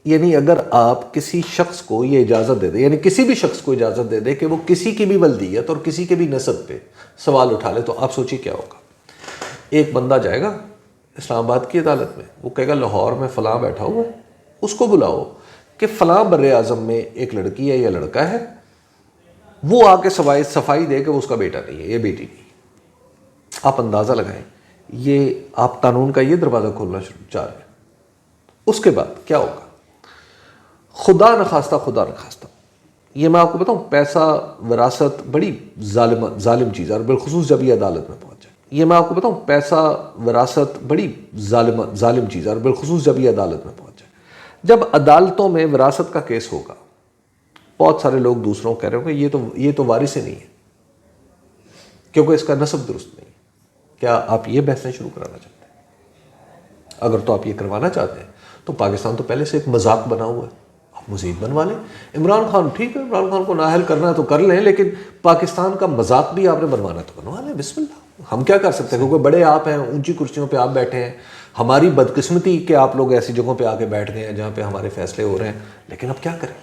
یعنی اگر آپ کسی شخص کو یہ اجازت دے دیں, یعنی کسی بھی شخص کو اجازت دے دیں کہ وہ کسی کی بھی ولدیت اور کسی کے بھی نسب پہ سوال اٹھا لے, تو آپ سوچیے کیا ہوگا. ایک بندہ جائے گا اسلام آباد کی عدالت میں, وہ کہے گا لاہور میں فلاں بیٹھا ہوا ہے, اس کو بلاؤ کہ فلاں بر اعظم میں ایک لڑکی ہے یا لڑکا ہے, وہ آ کے صفائی دے کہ وہ اس کا بیٹا نہیں ہے, یہ بیٹی نہیں. آپ اندازہ لگائیں, یہ آپ قانون کا یہ دروازہ کھولنا چاہ رہے ہیں. اس کے بعد کیا ہوگا؟ خدا نخواستہ یہ میں آپ کو بتاؤں, پیسہ وراثت بڑی ظالم چیز ہے, اور بالخصوص جب یہ عدالت میں پہنچ جائے. یہ میں آپ کو بتاؤں, پیسہ وراثت بڑی ظالم چیز ہے, اور بالخصوص جب یہ عدالت میں پہنچ جائے. جب عدالتوں میں وراثت کا کیس ہوگا, بہت سارے لوگ دوسروں کہہ رہے ہوں کہ یہ تو وارث ہی نہیں ہے کیونکہ اس کا نسب درست نہیں. کیا آپ یہ بحثیں شروع کرانا چاہتے ہیں؟ اگر تو آپ یہ کروانا چاہتے ہیں تو پاکستان تو پہلے سے ایک مذاق بنا ہوا ہے. مزید بنوا لیں. عمران خان ٹھیک ہے, عمران خان کو نااہل کرنا ہے تو کر لیں, لیکن پاکستان کا مذاق بھی آپ نے بنوانا تو بنوا لیں, بسم اللہ. ہم کیا کر سکتے ہیں, کیونکہ بڑے آپ ہیں, اونچی کرسیوں پہ آپ بیٹھے ہیں. ہماری بدقسمتی کہ آپ لوگ ایسی جگہوں پہ آ کے بیٹھ گئے ہیں جہاں پہ ہمارے فیصلے ہو رہے ہیں, لیکن اب کیا کریں.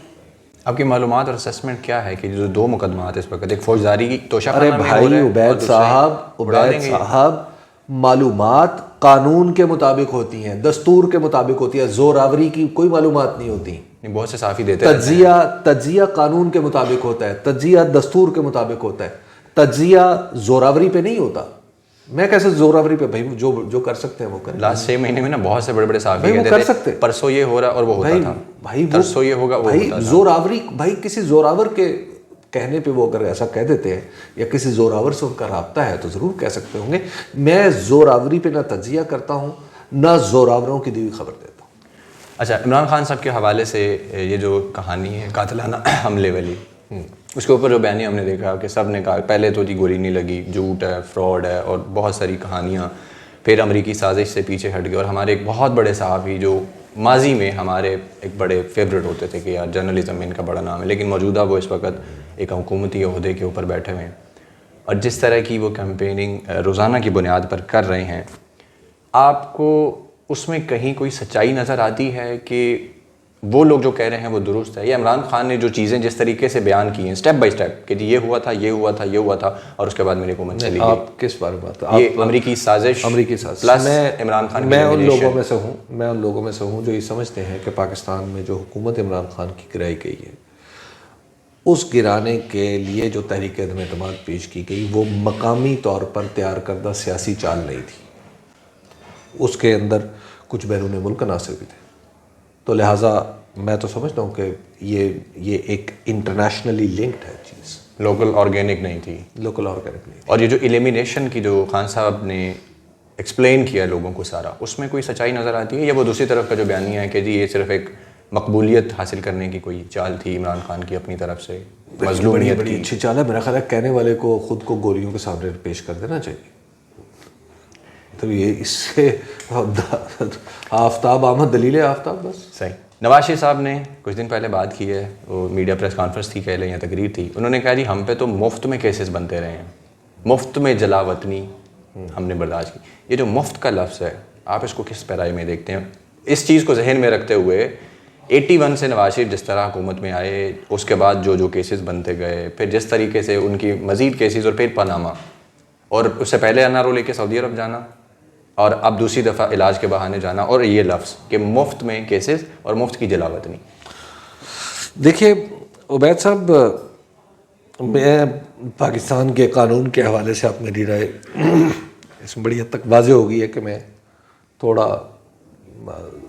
آپ کی معلومات اور اسسمنٹ کیا ہے کہ جو 2 مقدمات اس وقت, ایک فوجداری کی توشہ ارے خانہ میں ہو رہا ہے, عبید صاحب, معلومات قانون کے مطابق ہوتی ہیں, دستور کے مطابق ہوتی ہے, زور آوری کی کوئی معلومات نہیں ہوتی. بہت سے صحافی دیتے ہیں. تجزیہ قانون کے مطابق ہوتا ہے, تجزیہ دستور کے مطابق ہوتا ہے, تجزیہ زور آوری پہ نہیں ہوتا. میں کیسے زور آوری پہ, بھائی جو کر سکتے ہیں وہ کریں. لاسٹ 6 مہینے میں نا بہت سے بڑے بڑے صحافی وہ کر سکتے, پرسوں یہ ہو رہا اور وہ ہوتا تھا, بھائی پرسوں یہ ہوگا وہ ہوتا تھا. زور آوری, بھائی کسی زور آور کے کہنے پہ وہ اگر ایسا کہہ دیتے ہیں یا کسی زور آور سے ان کا رابطہ ہے تو ضرور کہہ سکتے ہوں گے. میں زور آوری پہ نہ تجزیہ کرتا ہوں نہ زور آوروں کی دی ہوئی خبر دیتا ہوں. اچھا, عمران خان صاحب کے حوالے سے یہ جو کہانی ہے قاتلانہ حملے والی, اس کے اوپر جو بیانیہ ہم نے دیکھا کہ سب نے کہا پہلے تو جی گولی نہیں لگی, جھوٹ ہے, فراڈ ہے, اور بہت ساری کہانیاں. پھر امریکی سازش سے پیچھے ہٹ گئے, اور ہمارے ایک بہت بڑے صحافی جو ماضی میں ہمارے ایک بڑے فیوریٹ ہوتے تھے کہ یار جرنلزم میں ان کا بڑا نام ہے, لیکن موجودہ وہ اس وقت ایک حکومتی عہدے کے اوپر بیٹھے ہوئے ہیں, اور جس طرح کی وہ کیمپیننگ روزانہ کی بنیاد پر کر رہے ہیں, آپ کو اس میں کہیں کوئی سچائی نظر آتی ہے کہ وہ لوگ جو کہہ رہے ہیں وہ درست ہے, یا عمران خان نے جو چیزیں جس طریقے سے بیان کی ہیں اسٹیپ بائی اسٹیپ کہ جی یہ ہوا تھا, یہ ہوا تھا, یہ ہوا تھا, اور اس کے بعد میری حکومت چلی گئی. آپ کس بارے میں بات, یہ امریکی سازش پلس عمران خان. میں ان لوگوں میں سے ہوں جو یہ سمجھتے ہیں کہ پاکستان میں جو حکومت عمران خان کی گرائی گئی ہے, اس گرانے کے لیے جو تحریک عدم اعتماد پیش کی گئی وہ مقامی طور پر تیار کردہ سیاسی چال نہیں تھی, اس کے اندر کچھ بیرون ملک عناصر بھی تھے. تو لہٰذا میں تو سمجھتا ہوں کہ یہ ایک انٹرنیشنلی لنکڈ ہے چیز, لوکل آرگینک نہیں تھی. اور یہ جو ایلیمینیشن کی جو خان صاحب نے ایکسپلین کیا لوگوں کو سارا, اس میں کوئی سچائی نظر آتی ہے, یا وہ دوسری طرف کا جو بیانیہ ہے کہ جی یہ صرف ایک مقبولیت حاصل کرنے کی کوئی چال تھی عمران خان کی اپنی طرف سے, مظلومیت بڑی اچھی چال ہے. میرا خیال ہے کہنے والے کو خود کو گولیوں کے سامنے پیش کر دینا چاہیے. تو یہ اس سے آفتاب آمد دلیل آفتاب بس. صحیح. نواز شریف صاحب نے کچھ دن پہلے بات کی ہے, وہ میڈیا پریس کانفرنس تھی کہہ لیں یا تقریر تھی, انہوں نے کہا جی ہم پہ تو مفت میں کیسز بنتے رہے ہیں, مفت میں جلا وطنی ہم نے برداشت کی. یہ جو مفت کا لفظ ہے آپ اس کو کس پیرائی میں دیکھتے ہیں؟ اس چیز کو ذہن میں رکھتے ہوئے 81 سے نواز شریف جس طرح حکومت میں آئے, اس کے بعد جو کیسز بنتے گئے, پھر جس طریقے سے ان کی مزید کیسز, اور پھر پاناما, اور اس سے پہلے این آر او لے کے سعودی عرب جانا, اور اب دوسری دفعہ علاج کے بہانے جانا, اور یہ لفظ کہ مفت میں کیسز اور مفت کی جلاوطنی. دیکھیے عبید صاحب, میں پاکستان کے قانون کے حوالے سے آپ میری رائے اس میں بڑی حد تک واضح ہو گئی ہے کہ میں تھوڑا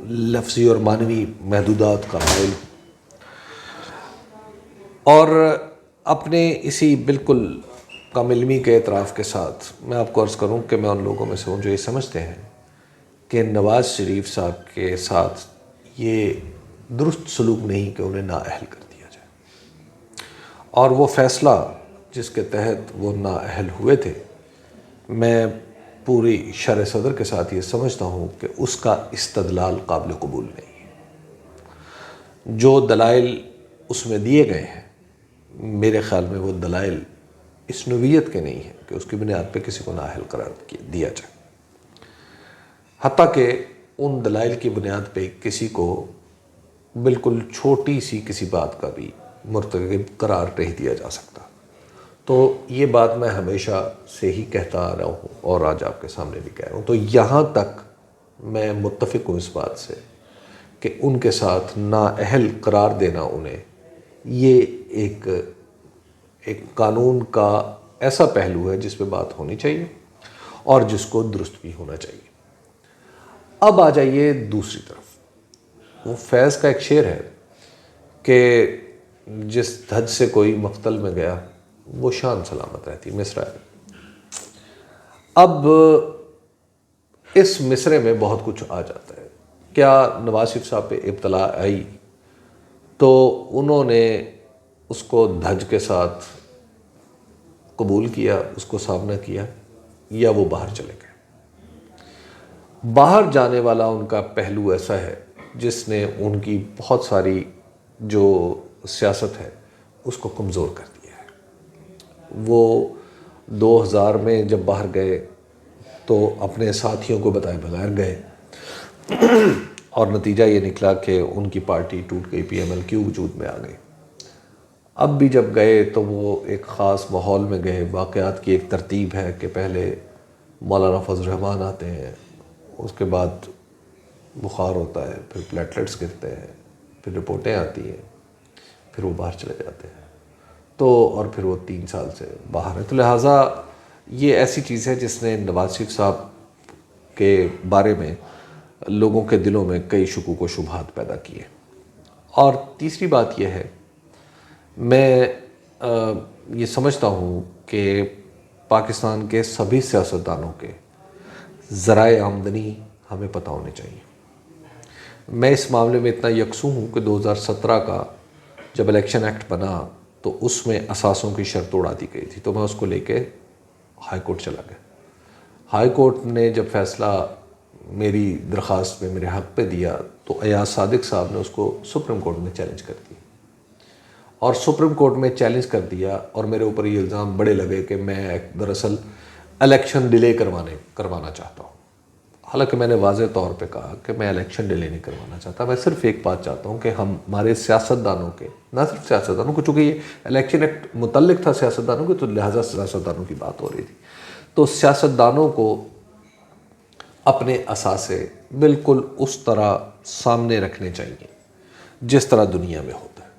لفظی اور معنوی محدودات کا قائل ہوں, اور اپنے اسی بالکل کم علمی کے اعتراف کے ساتھ میں آپ کو عرض کروں کہ میں ان لوگوں میں سے ہوں جو یہ سمجھتے ہیں کہ نواز شریف صاحب کے ساتھ یہ درست سلوک نہیں کہ انہیں نااہل کر دیا جائے, اور وہ فیصلہ جس کے تحت وہ نااہل ہوئے تھے, میں پوری شرح صدر کے ساتھ یہ سمجھتا ہوں کہ اس کا استدلال قابل قبول نہیں ہے. جو دلائل اس میں دیے گئے ہیں میرے خیال میں وہ دلائل اس نوعیت کے نہیں ہیں کہ اس کی بنیاد پہ کسی کو نااہل قرار دیا جائے, حتیٰ کہ ان دلائل کی بنیاد پہ کسی کو بالکل چھوٹی سی کسی بات کا بھی مرتکب قرار نہیں دیا جا سکتا. تو یہ بات میں ہمیشہ سے ہی کہتا آ رہا ہوں اور آج آپ کے سامنے بھی کہہ رہا ہوں. تو یہاں تک میں متفق ہوں اس بات سے کہ ان کے ساتھ نااہل قرار دینا انہیں, یہ ایک قانون کا ایسا پہلو ہے جس پہ بات ہونی چاہیے اور جس کو درست بھی ہونا چاہیے. اب آ جائیے دوسری طرف. وہ فیض کا ایک شعر ہے کہ جس دھج سے کوئی مقتل میں گیا وہ شان سلامت رہتی, مصرع ہے. اب اس مصرع میں بہت کچھ آ جاتا ہے. کیا نواز شریف صاحب پہ ابتلا آئی تو انہوں نے اس کو دھج کے ساتھ قبول کیا, اس کو سامنا کیا, یا وہ باہر چلے گئے؟ باہر جانے والا ان کا پہلو ایسا ہے جس نے ان کی بہت ساری جو سیاست ہے اس کو کمزور کر دیا ہے. وہ 2000 میں جب باہر گئے تو اپنے ساتھیوں کو بتائے بغیر گئے اور نتیجہ یہ نکلا کہ ان کی پارٹی ٹوٹ گئی, پی ایم ایل کیو وجود میں آ گئی. اب بھی جب گئے تو وہ ایک خاص ماحول میں گئے. واقعات کی ایک ترتیب ہے کہ پہلے مولانا فضل الرحمان آتے ہیں, اس کے بعد بخار ہوتا ہے, پھر پلیٹلیٹس گرتے ہیں, پھر رپورٹیں آتی ہیں, پھر وہ باہر چلے جاتے ہیں. تو اور پھر وہ 3 سال سے باہر ہے. تو لہٰذا یہ ایسی چیز ہے جس نے نواز شریف صاحب کے بارے میں لوگوں کے دلوں میں کئی شکوک و شبہات پیدا کیے. اور تیسری بات یہ ہے, میں یہ سمجھتا ہوں کہ پاکستان کے سبھی سیاستدانوں کے ذرائع آمدنی ہمیں پتہ ہونے چاہیے. میں اس معاملے میں اتنا یکسو ہوں کہ 2017 کا جب الیکشن ایکٹ بنا تو اس میں اثاثوں کی شرط اڑا دی گئی تھی, تو میں اس کو لے کے ہائی کورٹ چلا گیا. ہائی کورٹ نے جب فیصلہ میری درخواست میں میرے حق پہ دیا تو ایاز صادق صاحب نے اس کو سپریم کورٹ میں چیلنج کر دیا, اور سپریم کورٹ میں چیلنج کر دیا اور میرے اوپر یہ الزام بڑے لگے کہ میں دراصل الیکشن ڈیلے کروانا چاہتا ہوں. حالانکہ میں نے واضح طور پہ کہا کہ میں الیکشن ڈیلے نہیں کروانا چاہتا, میں صرف ایک بات چاہتا ہوں کہ ہمارے سیاستدانوں کے, نہ صرف سیاستدانوں کو, چونکہ یہ الیکشن ایکٹ متعلق تھا سیاستدانوں کے تو لہٰذا سیاستدانوں کی بات ہو رہی تھی, تو سیاستدانوں کو اپنے اثاثے بالکل اس طرح سامنے رکھنے چاہیے جس طرح دنیا میں ہوتا ہے.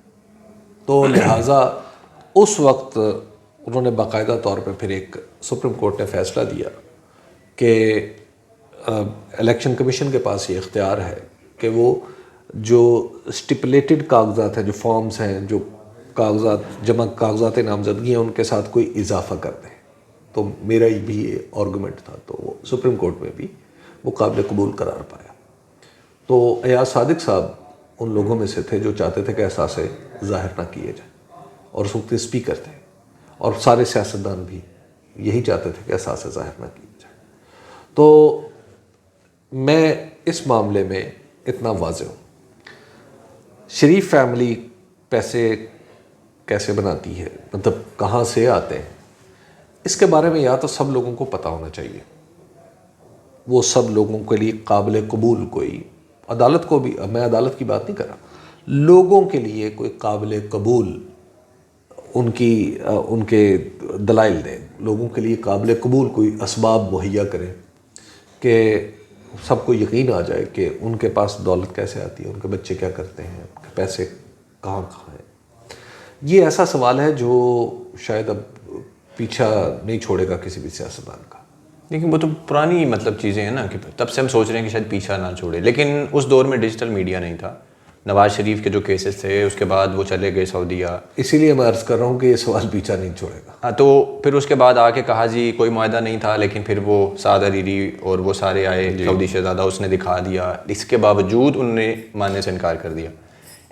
تو لہٰذا اس وقت انہوں نے باقاعدہ طور پہ پھر ایک سپریم کورٹ نے فیصلہ دیا کہ الیکشن کمیشن کے پاس یہ اختیار ہے کہ وہ جو اسٹیپولیٹڈ کاغذات ہیں, جو فارمز ہیں, جو کاغذات نامزدگی ہیں, ان کے ساتھ کوئی اضافہ کر دیں. تو میرا بھی یہ آرگومنٹ تھا, تو وہ سپریم کورٹ میں بھی وہ قابل قبول قرار پایا. تو ایاز صادق صاحب ان لوگوں میں سے تھے جو چاہتے تھے کہ اثاثے ظاہر نہ کیے جائیں, اور اس وقت اسپیکر تھے, اور سارے سیاستدان بھی یہی چاہتے تھے کہ اثاثے ظاہر نہ کیے جائیں. تو میں اس معاملے میں اتنا واضح ہوں. شریف فیملی پیسے کیسے بناتی ہے, مطلب کہاں سے آتے ہیں, اس کے بارے میں یا تو سب لوگوں کو پتہ ہونا چاہیے. وہ سب لوگوں کے لیے قابل قبول, کوئی عدالت کو بھی, میں عدالت کی بات نہیں کر رہا, لوگوں کے لیے کوئی قابل قبول ان کے دلائل دیں, لوگوں کے لیے قابل قبول کوئی اسباب مہیا کریں کہ سب کو یقین آ جائے کہ ان کے پاس دولت کیسے آتی ہے, ان کے بچے کیا کرتے ہیں, ان کے پیسے کہاں ہیں. یہ ایسا سوال ہے جو شاید اب پیچھا نہیں چھوڑے گا کسی بھی سیاستدان کا. لیکن وہ تو پرانی چیزیں ہیں نا, کہ تب سے ہم سوچ رہے ہیں کہ شاید پیچھا نہ چھوڑے, لیکن اس دور میں ڈیجیٹل میڈیا نہیں تھا. نواز شریف کے جو کیسز تھے اس کے بعد وہ چلے گئے سعودیہ, اسی لیے میں عرض کر رہا ہوں کہ یہ سوال پیچھا نہیں چھوڑے گا. ہاں, تو پھر اس کے بعد آ کے کہا جی کوئی معاہدہ نہیں تھا, لیکن پھر وہ سعد عریری اور وہ سارے آئے, سعودی شہزادہ, اس نے دکھا دیا. اس کے باوجود انہوں نے ماننے سے انکار کر دیا.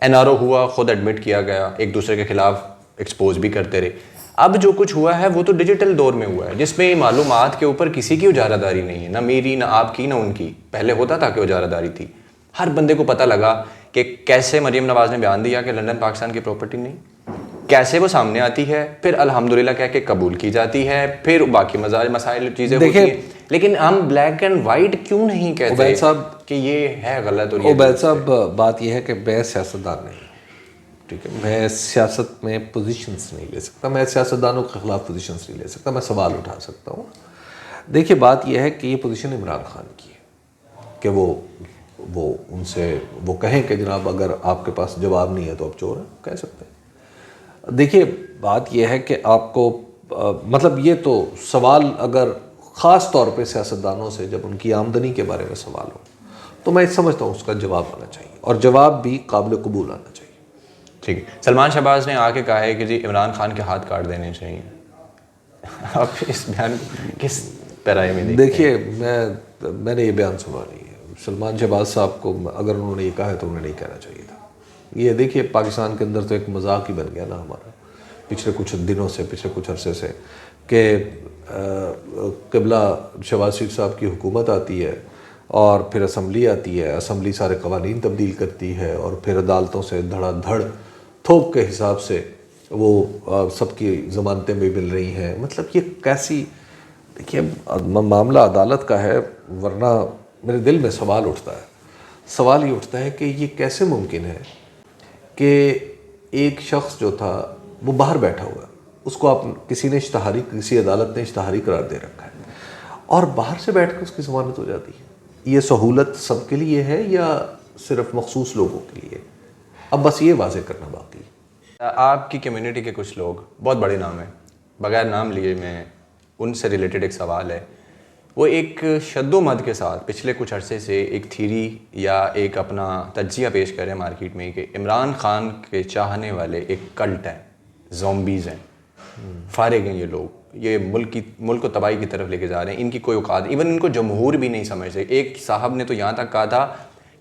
NRO ہوا, خود ایڈمٹ کیا گیا, ایک دوسرے کے خلاف ایکسپوز بھی کرتے رہے. اب جو کچھ ہوا ہے وہ تو ڈیجیٹل دور میں ہوا ہے, جس میں معلومات کے اوپر کسی کی اجارہ داری نہیں ہے, نہ میری, نہ آپ کی, نہ ان کی. پہلے ہوتا تھا کہ اجارہ داری تھی. ہر بندے کو پتہ لگا کہ کیسے مریم نواز نے بیان دیا کہ لندن پاکستان کی پراپرٹی نہیں, کیسے وہ سامنے آتی ہے, پھر الحمدللہ کہہ کے قبول کی جاتی ہے, پھر باقی مسائل چیزیں ہوتی ہیں. لیکن ہم بلیک اینڈ وائٹ کیوں نہیں کہتے عبید صاحب کہ یہ ہے غلط. اور عبید صاحب بات یہ ہے کہ میں سیاستدان نہیں, ٹھیک ہے, میں سیاست میں پوزیشنز نہیں لے سکتا, میں سیاستدانوں کے خلاف پوزیشنز نہیں لے سکتا, میں سوال اٹھا سکتا ہوں. دیکھیے بات یہ ہے کہ یہ پوزیشن عمران خان کی ہے کہ وہ ان سے وہ کہیں کہ جناب اگر آپ کے پاس جواب نہیں ہے تو آپ چور ہیں, کہہ سکتے ہیں. دیکھیے بات یہ ہے کہ آپ کو یہ تو سوال اگر خاص طور پہ سیاستدانوں سے جب ان کی آمدنی کے بارے میں سوال ہو تو میں سمجھتا ہوں اس کا جواب آنا چاہیے, اور جواب بھی قابل قبول آنا چاہیے. ٹھیک ہے. سلمان شہباز نے آ کے کہا ہے کہ جی عمران خان کے ہاتھ کاٹ دینے چاہیے. آپ اس بیان کس پیرائے میں دیکھیے, میں نے یہ بیان سنا نہیں ہے. سلمان شہباز صاحب کو اگر انہوں نے یہ کہا ہے تو انہیں نہیں کہنا چاہیے تھا. یہ دیکھیے پاکستان کے اندر تو ایک مذاق ہی بن گیا نا ہمارا پچھلے کچھ دنوں سے, پچھلے کچھ عرصے سے, کہ قبلہ شہباز شریف صاحب کی حکومت آتی ہے اور پھر اسمبلی آتی ہے, اسمبلی سارے قوانین تبدیل کرتی ہے, اور پھر عدالتوں سے دھڑا دھڑ تھوک کے حساب سے وہ سب کی ضمانتیں بھی مل رہی ہیں. مطلب یہ کیسی, دیکھیے معاملہ عدالت کا ہے, ورنہ میرے دل میں سوال اٹھتا ہے. سوال یہ اٹھتا ہے کہ یہ کیسے ممکن ہے کہ ایک شخص جو تھا وہ باہر بیٹھا ہوا, اس کو آپ کسی نے اشتہاری, کسی عدالت نے اشتہاری قرار دے رکھا ہے, اور باہر سے بیٹھ کے اس کی ضمانت ہو جاتی ہے. یہ سہولت سب کے لیے ہے یا صرف مخصوص لوگوں کے لیے؟ اب بس یہ واضح کرنا باقی ہے. آپ کی کمیونٹی کے کچھ لوگ, بہت بڑے نام ہیں, بغیر نام لیے میں ان سے ریلیٹڈ ایک سوال ہے, وہ ایک شد و مد کے ساتھ پچھلے کچھ عرصے سے ایک تھیری یا ایک اپنا تجزیہ پیش کریں مارکیٹ میں کہ عمران خان کے چاہنے والے ایک کلٹ ہیں, زومبیز ہیں, فارغ ہیں یہ لوگ, یہ ملک کو تباہی کی طرف لے کے جا رہے ہیں, ان کی کوئی اوقات, ایون ان کو جمہور بھی نہیں سمجھتے. ایک صاحب نے تو یہاں تک کہا تھا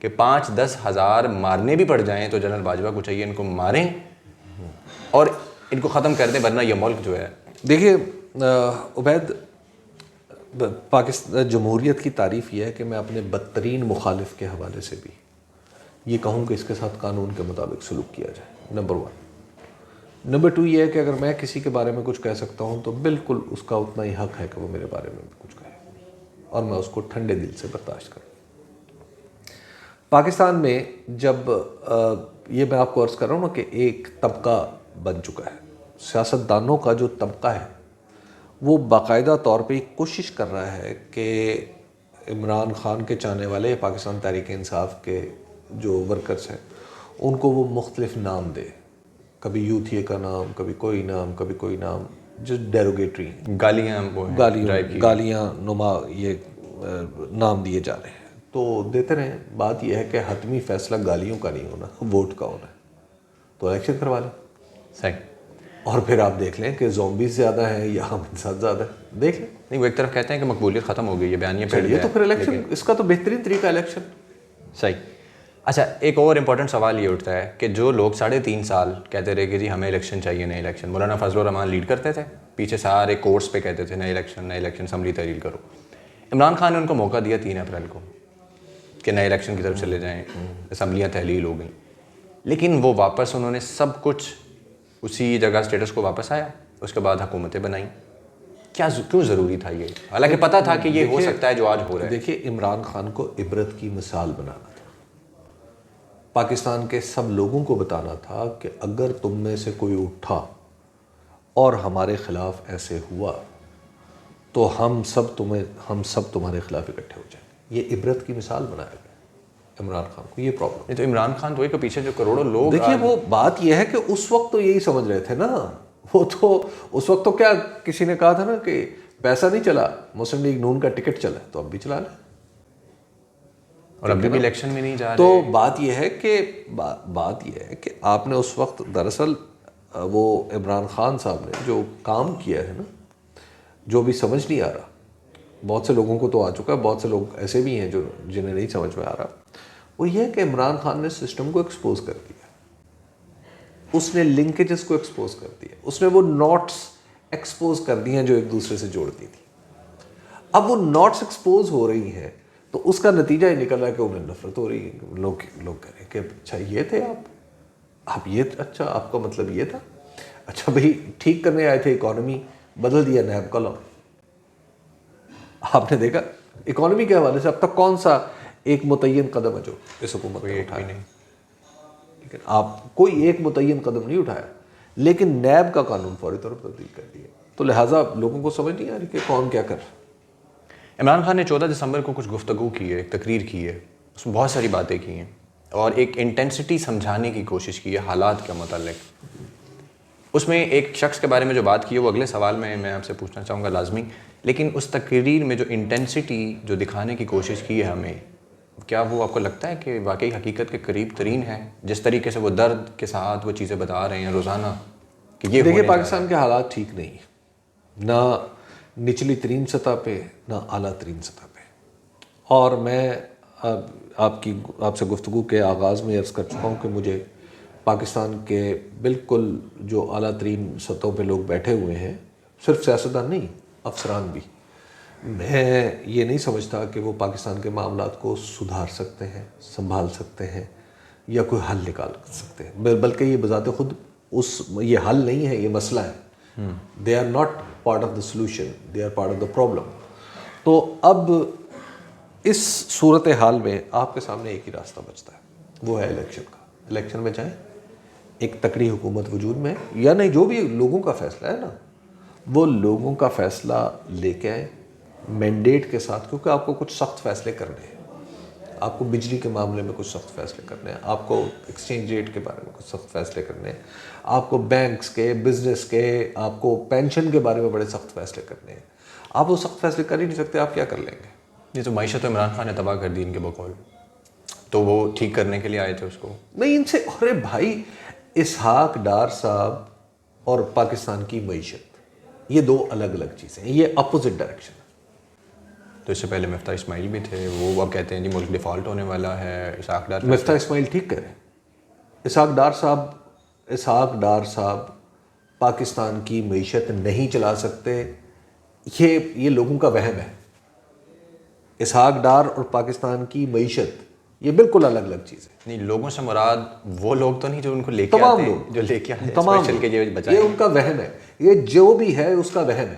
کہ 5-10 ہزار مارنے بھی پڑ جائیں تو جنرل باجوہ کو چاہیے ان کو ماریں اور ان کو ختم کر دیں, ورنہ یہ ملک جو ہے. دیکھیے عبید, پاکستان جمہوریت کی تعریف یہ ہے کہ میں اپنے بدترین مخالف کے حوالے سے بھی یہ کہوں کہ اس کے ساتھ قانون کے مطابق سلوک کیا جائے, نمبر 1. نمبر 2 یہ ہے کہ اگر میں کسی کے بارے میں کچھ کہہ سکتا ہوں تو بالکل اس کا اتنا ہی حق ہے کہ وہ میرے بارے میں بھی کچھ کہے, اور میں اس کو ٹھنڈے دل سے برداشت کروں. پاکستان میں جب یہ میں آپ کو عرض کر رہا ہوں نا کہ ایک طبقہ بن چکا ہے, سیاستدانوں کا جو طبقہ ہے وہ باقاعدہ طور پہ کوشش کر رہا ہے کہ عمران خان کے چاہنے والے, پاکستان تحریک انصاف کے جو ورکرز ہیں ان کو وہ مختلف نام دے, کبھی یوتھیے کا نام, کبھی کوئی نام, کبھی کوئی نام, جو ڈیروگیٹری ہیں, گالیاں نما یہ نام دیے جا رہے ہیں. تو دیتے رہیں. بات یہ ہے کہ حتمی فیصلہ گالیوں کا نہیں ہونا, ووٹ کا ہونا ہے. تو الیکشن کروا لیں, صحیح, اور پھر آپ دیکھ لیں کہ زومبیز زیادہ ہیں یا ہم انسان زیادہ ہیں, دیکھ لیں. نہیں, وہ ایک طرف کہتے ہیں کہ مقبولیت ختم ہو گئی, یہ بیانیہ پھیل گیا, تو پھر الیکشن, اس کا تو بہترین طریقہ الیکشن. صحیح. اچھا, ایک اور امپورٹنٹ سوال یہ اٹھتا ہے کہ جو لوگ 3.5 سال کہتے رہے کہ جی ہمیں الیکشن چاہیے, نئے الیکشن, مولانا فضل الرحمان لیڈ کرتے تھے, پیچھے سارے کورس پہ کہتے تھے نئے الیکشن, اسمبلی تحلیل کرو. عمران خان نے ان کو موقع دیا 3 اپریل کو کہ نئے الیکشن کی طرف چلے جائیں, اسمبلیاں تحلیل ہو گئیں, لیکن وہ واپس انہوں نے سب کچھ اسی جگہ اسٹیٹس کو واپس آیا, اس کے بعد حکومتیں بنائیں. کیوں ضروری تھا یہ, حالانکہ پتہ تھا کہ یہ ہو سکتا ہے جو آج ہو رہا ہے. دیکھیے عمران خان کو عبرت کی مثال بنانا تھا, پاکستان کے سب لوگوں کو بتانا تھا کہ اگر تم میں سے کوئی اٹھا اور ہمارے خلاف ایسے ہوا تو ہم سب تمہارے خلاف اکٹھے ہو جائیں گے. یہ عبرت کی مثال بنایا گیا عمران خان کو. یہ پرابلم نہیں تو عمران خان تو ایک پیچھے جو کروڑوں لوگ, دیکھیے وہ بات یہ ہے کہ اس وقت تو یہی سمجھ رہے تھے نا, وہ تو اس وقت تو کیا کسی نے کہا تھا نا کہ پیسہ نہیں چلا, مسلم لیگ نون کا ٹکٹ چلا, تو اب بھی چلا لیں, اور ابھی بھی الیکشن میں نہیں جا رہے. تو بات یہ ہے کہ آپ نے اس وقت دراصل وہ عمران خان صاحب نے جو کام کیا ہے نا, جو بھی سمجھ نہیں آ رہا, بہت سے لوگوں کو تو آ چکا ہے, بہت سے لوگ ایسے بھی ہیں جو جنہیں نہیں سمجھ میں آ رہا, وہ یہ ہے کہ عمران خان نے سسٹم کو ایکسپوز کر دیا, اس نے لنکیجز کو ایکسپوز کر دیا, اس نے وہ نوٹس ایکسپوز کر دی ہیں جو ایک دوسرے سے جوڑتی تھی. اب وہ نوٹس ایکسپوز ہو رہی ہیں تو اس کا نتیجہ یہ نکل رہا ہے کہ انہیں نفرت ہو رہی ہے. لوگ کہہ رہے ہیں کہ اچھا یہ تھے آپ یہ, اچھا آپ کا مطلب یہ تھا, اچھا بھائی ٹھیک کرنے آئے تھے, اکانومی بدل دیا نیب کا لا. آپ نے دیکھا اکانومی کے حوالے سے اب تک کون سا ایک متعین قدم ہے جو اس حکومت نے اٹھایا؟ نہیں. آپ کوئی ایک متعین قدم نہیں اٹھایا, لیکن نیب کا قانون فوری طور پر تبدیل کر دیا. تو لہٰذا لوگوں کو سمجھ نہیں آ رہی کہ کون کیا کر. عمران خان نے 14 دسمبر کو کچھ گفتگو کی ہے, ایک تقریر کی ہے, اس میں بہت ساری باتیں کی ہیں اور ایک انٹینسٹی سمجھانے کی کوشش کی ہے حالات کے متعلق. اس میں ایک شخص کے بارے میں جو بات کی ہے وہ اگلے سوال میں آپ سے پوچھنا چاہوں گا لازمی, لیکن اس تقریر میں جو انٹینسٹی جو دکھانے کی کوشش کی ہے ہمیں, کیا وہ آپ کو لگتا ہے کہ واقعی حقیقت کے قریب ترین ہے, جس طریقے سے وہ درد کے ساتھ وہ چیزیں بتا رہے ہیں روزانہ کہ یہ دیکھیے پاکستان کے حالات ٹھیک نہیں, نہ نچلی ترین سطح پہ نہ اعلیٰ ترین سطح پہ. اور میں آپ سے گفتگو کے آغاز میں عرض کر چکا ہوں کہ مجھے پاکستان کے بالکل جو اعلیٰ ترین سطحوں پہ لوگ بیٹھے ہوئے ہیں, صرف سیاستدان نہیں افسران بھی, میں یہ نہیں سمجھتا کہ وہ پاکستان کے معاملات کو سدھار سکتے ہیں، سنبھال سکتے ہیں یا کوئی حل نکال سکتے ہیں، بلکہ یہ بذات خود یہ حل نہیں ہے، یہ مسئلہ ہے. They are not part of the solution, they are part of the problem. تو اب اس صورت حال میں آپ کے سامنے ایک ہی راستہ بچتا ہے، وہ ہے الیکشن کا. الیکشن میں جائیں، ایک تکڑی حکومت وجود میں یا نہیں، جو بھی لوگوں کا فیصلہ ہے نا، وہ لوگوں کا فیصلہ لے کے آئیں مینڈیٹ کے ساتھ، کیونکہ آپ کو کچھ سخت فیصلے کرنے ہیں. آپ کو بجلی کے معاملے میں کچھ سخت فیصلے کرنے ہیں، آپ کو ایکسچینج ریٹ کے بارے میں کچھ سخت فیصلے کرنے ہیں، آپ کو بینکس کے، بزنس کے، آپ کو پینشن کے بارے میں بڑے سخت فیصلے کرنے ہیں. آپ وہ سخت فیصلے کر ہی نہیں سکتے، آپ کیا کر لیں گے؟ یہ تو معیشت عمران خان نے تباہ کر دی ان کے بقول، تو وہ ٹھیک کرنے کے لیے آئے تھے اس کو. نہیں ان سے، ارے بھائی اسحاق ڈار صاحب اور پاکستان کی معیشت یہ دو الگ الگ چیزیں ہیں، یہ اپوزٹ ڈائریکشن. تو اس سے پہلے مفتاح اسماعیل بھی تھے، وہ اب کہتے ہیں جی ملک ڈیفالٹ ہونے والا ہے. اسحاق ڈار، مفتاح اسماعیل ٹھیک کہہ رہے ہیں. اسحاق ڈار صاحب پاکستان کی معیشت نہیں چلا سکتے، یہ لوگوں کا وہم ہے. اسحاق ڈار اور پاکستان کی معیشت یہ بالکل الگ الگ چیز ہے. نہیں، لوگوں سے مراد وہ لوگ تو نہیں جو ان کو لے کے تمام آتے ہیں، لوگ، جو لے کے آتے ہیں تمام اسپیشل کے یہ بچائیں. یہ ان کا وہم ہے، یہ جو بھی ہے اس کا وہم ہے.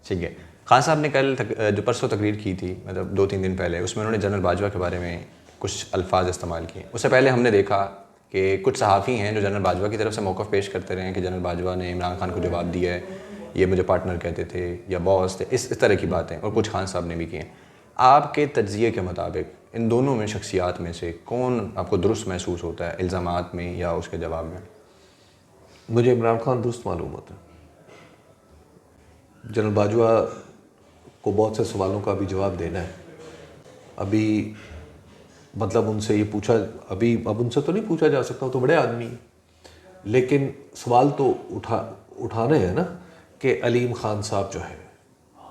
ٹھیک ہے. خان صاحب نے کل جو پرسوں تقریر کی تھی، مطلب 2-3 دن پہلے، اس میں انہوں نے جنرل باجوہ کے بارے میں کچھ الفاظ استعمال کیے. اس سے پہلے ہم نے دیکھا کہ کچھ صحافی ہیں جو جنرل باجوہ کی طرف سے موقف پیش کرتے رہے ہیں کہ جنرل باجوہ نے عمران خان کو جواب دیا ہے، یہ مجھے پارٹنر کہتے تھے یا باس تھے، اس طرح کی باتیں، اور کچھ خان صاحب نے بھی کی ہیں. آپ کے تجزیے کے مطابق ان دونوں میں شخصیات میں سے کون آپ کو درست محسوس ہوتا ہے، الزامات میں یا اس کے جواب میں؟ مجھے عمران خان درست معلوم ہوتا ہے. جنرل باجوہ کو بہت سے سوالوں کا ابھی جواب دینا ہے. ابھی مطلب ان سے یہ پوچھا، اب ان سے تو نہیں پوچھا جا سکتا، وہ تو بڑے آدمی ہیں، لیکن سوال تو اٹھانے ہیں نا کہ علیم خان صاحب جو ہے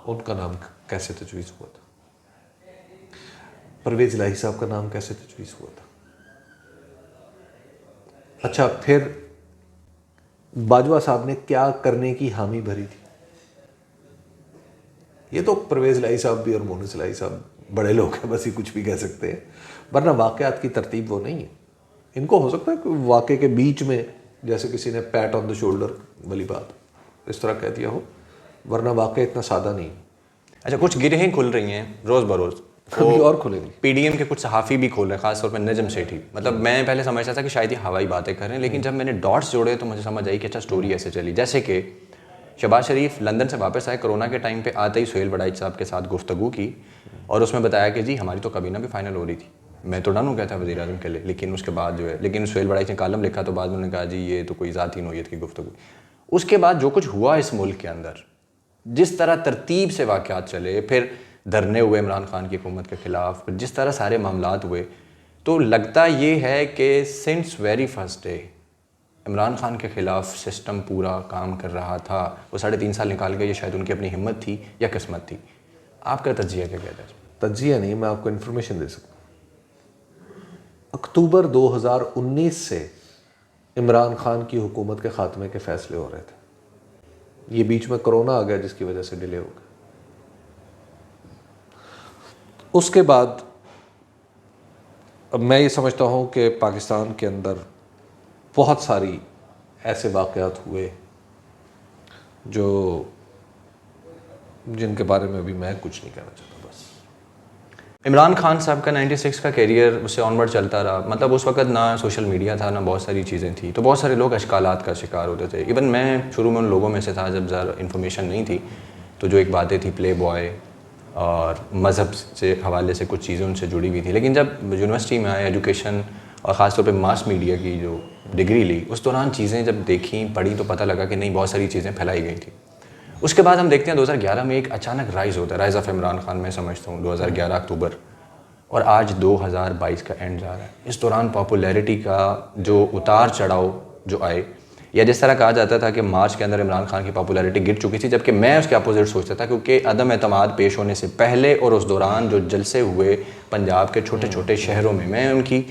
ان کا نام کیسے تجویز ہوا تھا، پرویز الہی صاحب کا نام کیسے تجویز ہوا تھا. اچھا، پھر باجوہ صاحب نے کیا کرنے کی حامی بھری تھی؟ یہ تو پرویز الہی صاحب بھی اور مونس الہی صاحب بڑے لوگ ہیں، بس یہ کچھ بھی کہہ سکتے ہیں، ورنہ واقعات کی ترتیب وہ نہیں ہے. ان کو ہو سکتا ہے کہ واقعے کے بیچ میں جیسے کسی نے پیٹ آن دا شولڈر والی بات اس طرح کہہ دیا ہو، ورنہ واقعہ اتنا سادہ نہیں. اچھا، کچھ گرہیں کھل رہی ہیں روز بروز، کبھی اور کھلے گی. پی ڈی ایم کے کچھ صحافی بھی کھول رہے ہیں، خاص طور پہ نجم سیٹھی. مطلب میں پہلے سمجھتا تھا کہ شاید یہ ہوائی باتیں کر رہے ہیں، لیکن جب میں نے ڈاٹس جوڑے تو مجھے سمجھ آئی کہ اچھا اسٹوری ایسے چلی. جیسے کہ شہباز شریف لندن سے واپس آئے کرونا کے ٹائم پہ، آتے ہی سہیل وڑائچ صاحب کے ساتھ گفتگو کی اور اس میں بتایا کہ جی ہماری تو کابینہ بھی فائنل ہو رہی تھی، میں تو ڈن ہو گیا تھا وزیر اعظم کے لیے. لیکن اس کے بعد جو ہے، لیکن سہیل وڑائچ نے کالم لکھا تو بعد میں انہوں نے کہا جی یہ تو کوئی ذاتی نوعیت کی گفتگو. اس کے بعد جو کچھ ہوا اس ملک کے اندر، جس طرح ترتیب سے واقعات چلے، پھر دھرنے ہوئے عمران خان کی حکومت کے خلاف، جس طرح سارے معاملات ہوئے، تو لگتا یہ ہے کہ since very first day Imran Khan کے خلاف سسٹم پورا کام کر رہا تھا. وہ 3.5 سال نکال گئے، یہ شاید ان کی اپنی ہمت تھی یا قسمت تھی. آپ کا تجزیہ کیا کہتا ہے؟ تجزیہ نہیں، میں آپ کو انفارمیشن دے سکتا ہوں. اکتوبر 2019 سے عمران خان کی حکومت کے خاتمے کے فیصلے ہو رہے تھے. یہ بیچ میں کرونا آ گیا جس کی وجہ سے ڈیلے ہو گیا. اس کے بعد اب میں یہ سمجھتا ہوں کہ پاکستان کے اندر بہت ساری ایسے واقعات ہوئے جن کے بارے میں ابھی میں کچھ نہیں کہنا چاہتا. بس عمران خان صاحب کا 96 کا کیریئر اس سے آن ورڈ چلتا رہا. مطلب اس وقت نہ سوشل میڈیا تھا، نہ بہت ساری چیزیں تھیں، تو بہت سارے لوگ اشکالات کا شکار ہوتے تھے. ایون میں شروع میں ان لوگوں میں سے تھا جب زیادہ انفارمیشن نہیں تھی، تو جو ایک باتیں تھی پلے بوائے اور مذہب سے حوالے سے کچھ چیزیں ان سے جڑی ہوئی تھی. لیکن جب یونیورسٹی میں آئے، ایجوکیشن اور خاص طور پہ ماس میڈیا کی جو ڈگری لی، اس دوران چیزیں جب دیکھیں پڑھی تو پتہ لگا کہ نہیں، بہت ساری چیزیں پھیلائی گئی تھیں. اس کے بعد ہم دیکھتے ہیں 2011 میں ایک اچانک رائز ہوتا ہے، رائز آف عمران خان. میں سمجھتا ہوں 2011 اکتوبر، اور آج 2022 کا اینڈ جا رہا ہے. اس دوران پاپولیرٹی کا جو اتار چڑھاؤ جو آئے، یا جس طرح کہا جاتا تھا کہ مارچ کے اندر عمران خان کی پاپولیرٹی گر چکی تھی، جبکہ میں اس کے اپوزٹ سوچتا تھا، کیونکہ عدم اعتماد پیش ہونے سے پہلے اور اس دوران جو جلسے ہوئے پنجاب کے چھوٹے چھوٹے شہروں میں ان کی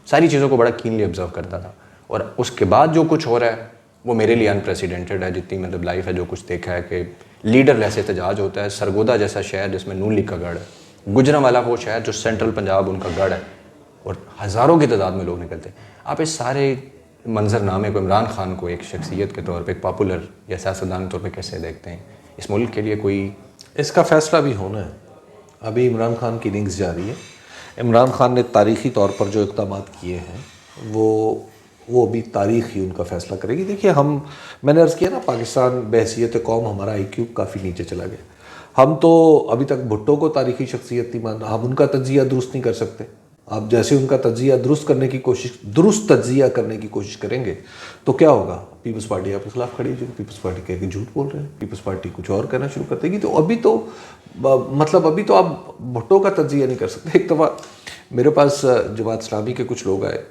ساری چیزوں کو بڑا کینلی آبزرو کرتا تھا. اور اس کے بعد جو کچھ ہو رہا ہے وہ میرے لیے انپریسیڈنٹڈ ہے. جتنی مطلب لائف ہے، جو کچھ دیکھا ہے کہ لیڈر لیس احتجاج ہوتا ہے. سرگودا جیسا شہر جس میں نون لیگ کا گڑھ ہے, گوجرانوالا وہ شہر جو سینٹرل پنجاب ان کا گڑھ ہے, اور ہزاروں کی تعداد میں لوگ نکلتے ہیں. آپ اس سارے منظرنامے کو, عمران خان کو ایک شخصیت کے طور پہ, ایک پاپولر یا سیاستدان کے طور پہ کیسے دیکھتے ہیں؟ اس ملک کے لیے کوئی اس کا فیصلہ بھی ہونا ہے. ابھی عمران خان کی اننگز جاری ہے. عمران خان نے تاریخی طور پر جو اقدامات کیے ہیں وہ ابھی تاریخ ہی ان کا فیصلہ کرے گی. دیکھیے میں نے عرض کیا نا, پاکستان بحیثیت قوم ہمارا آئی کیو کافی نیچے چلا گیا. ہم تو ابھی تک بھٹو کو تاریخی شخصیت نہیں ماننا. ہم ان کا تجزیہ درست نہیں کر سکتے. آپ جیسے ان کا تجزیہ درست تجزیہ کرنے کی کوشش کریں گے تو کیا ہوگا؟ پیپلز پارٹی آپ کے خلاف کھڑی ہوگی. پیپلز پارٹی کہہ کے جھوٹ بول رہے ہیں, پیپلز پارٹی کچھ اور کہنا شروع کر دے گی. تو ابھی تو آپ بھٹو کا تجزیہ نہیں کر سکتے. ایک دفعہ میرے پاس جماعت اسلامی کے کچھ لوگ آئے,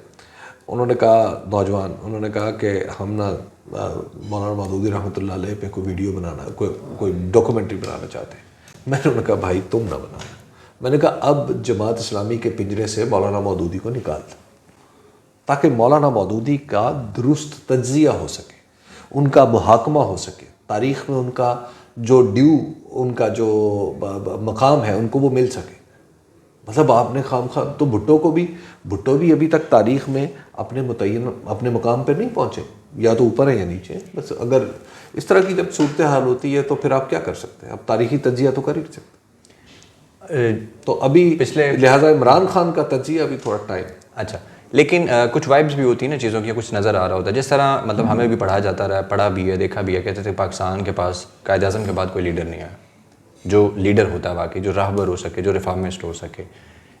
انہوں نے کہا, نوجوان, انہوں نے کہا کہ ہم نا مولانا مودودی رحمۃ اللہ علیہ پہ کوئی ویڈیو بنانا, کوئی ڈاکومنٹری بنانا چاہتے ہیں. میں نے انہوں نے کہا بھائی تم نہ بنانا. میں نے کہا اب جماعت اسلامی کے پنجرے سے مولانا مودودی کو نکال دو تاکہ مولانا مودودی کا درست تجزیہ ہو سکے, ان کا محاکمہ ہو سکے, تاریخ میں ان کا جو ان کا جو مقام ہے ان کو وہ مل سکے. مطلب آپ نے تو بھٹو بھی ابھی تک تاریخ میں اپنے مقام پہ نہیں پہنچے, یا تو اوپر ہے یا نیچے. بس اگر اس طرح کی جب صورتحال ہوتی ہے تو پھر آپ کیا کر سکتے ہیں؟ آپ تاریخی تجزیہ تو کر ہی سکتے. تو ابھی لہٰذا عمران خان کا تجزیہ ابھی تھوڑا ٹائم. اچھا, لیکن کچھ وائبس بھی ہوتی ہیں نا چیزوں کی, کچھ نظر آ رہا ہوتا ہے. جس طرح مطلب ہمیں بھی پڑھا جاتا رہا ہے, پڑھا بھی ہے, دیکھا بھی ہے. کہتے تھے پاکستان کے پاس قائد اعظم کے بعد کوئی لیڈر نہیں آیا جو لیڈر ہوتا ہے واقعی, جو راہبر ہو سکے, جو ریفارمسٹ ہو سکے.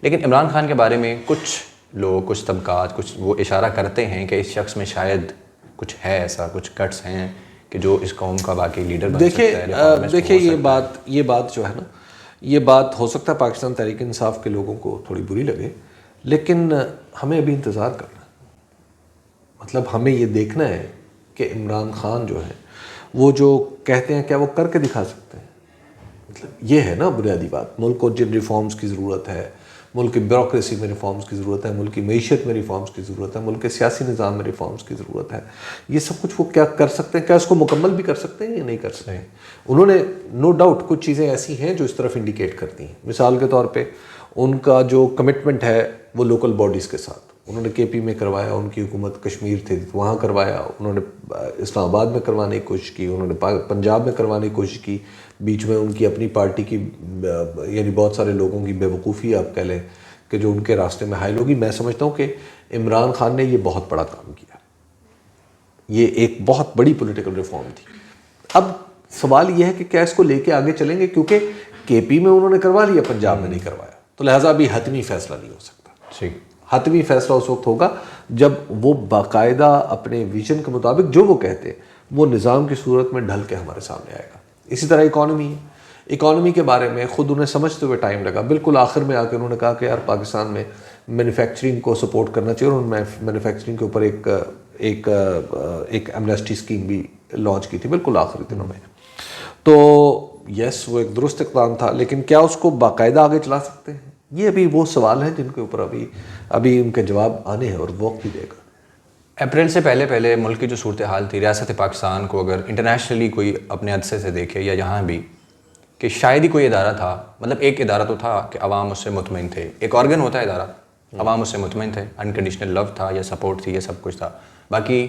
لیکن عمران خان کے بارے میں کچھ لوگ, کچھ طبقات, کچھ وہ اشارہ کرتے ہیں کہ اس شخص میں شاید کچھ ہے, ایسا کچھ کٹس ہیں کہ جو اس قوم کا واقعی لیڈر بن سکتا ہے. دیکھیے یہ بات جو ہے نا, یہ بات ہو سکتا ہے پاکستان تحریک انصاف کے لوگوں کو تھوڑی بری لگے, لیکن ہمیں ابھی انتظار کرنا ہے. مطلب ہمیں یہ دیکھنا ہے کہ عمران خان جو ہے وہ جو کہتے ہیں کیا وہ کر کے دکھا سکتے ہیں. مطلب یہ ہے نا بنیادی بات. ملک کو جن ریفارمز کی ضرورت ہے, ملک کی بیوروکریسی میں ریفارمز کی ضرورت ہے, ملک کی معیشت میں ریفارمز کی ضرورت ہے, ملک کے سیاسی نظام میں ریفارمز کی ضرورت ہے. یہ سب کچھ وہ کیا کر سکتے ہیں؟ کیا اس کو مکمل بھی کر سکتے ہیں یا نہیں کر سکتے ہیں؟ انہوں نے نو ڈاؤٹ کچھ چیزیں ایسی ہیں جو اس طرف انڈیکیٹ کرتی ہیں. مثال کے طور پہ ان کا جو کمٹمنٹ ہے وہ لوکل باڈیز کے ساتھ. انہوں نے کے پی میں کروایا, ان کی حکومت کشمیر تھی وہاں کروایا. انہوں نے اسلام آباد میں کروانے کی کوشش کی, انہوں نے پنجاب میں کروانے کی کوشش کی. بیچ میں ان کی اپنی پارٹی کی یعنی بہت سارے لوگوں کی بے وقوفی آپ کہہ لیں کہ جو ان کے راستے میں حائل ہوگی. میں سمجھتا ہوں کہ عمران خان نے یہ بہت بڑا کام کیا, یہ ایک بہت بڑی پولیٹیکل ریفارم تھی. اب سوال یہ ہے کہ کیا اس کو لے کے آگے چلیں گے, کیونکہ کے پی میں انہوں نے کروا لیا, پنجاب میں نہیں کروایا, تو لہٰذا ابھی حتمی فیصلہ نہیں ہو سکتا. ٹھیک, حتمی فیصلہ اس وقت ہوگا جب وہ باقاعدہ اپنے ویژن کے مطابق جو وہ کہتے ہیں وہ نظام کی صورت میں ڈھل کے ہمارے سامنے آئے گا. اسی طرح اکانومی ہے. اکانومی کے بارے میں خود انہیں سمجھتے ہوئے ٹائم لگا. بالکل آخر میں آ کے انہوں نے کہا کہ یار پاکستان میں مینوفیکچرنگ کو سپورٹ کرنا چاہیے, اور انہوں نے مینوفیکچرنگ کے اوپر ایک ایمنیسٹی اسکیم بھی لانچ کی تھی بالکل آخری دنوں میں. تو یس وہ ایک درست اقدام تھا, لیکن کیا اس کو باقاعدہ آگے چلا سکتے ہیں؟ یہ ابھی وہ سوال ہیں جن کے اوپر ابھی ان کے جواب آنے ہیں اور وقت بھی دے گا. اپریل سے پہلے ملک کی جو صورتحال تھی, ریاست پاکستان کو اگر انٹرنیشنلی کوئی اپنے عدسے سے دیکھے یا یہاں بھی, کہ شاید ہی کوئی ادارہ تھا, مطلب ایک ادارہ تو تھا کہ عوام اس سے مطمئن تھے. ایک آرگن ہوتا ہے ادارہ, عوام اس سے مطمئن تھے, انکنڈیشنل لو تھا یا سپورٹ تھی, یہ سب کچھ تھا. باقی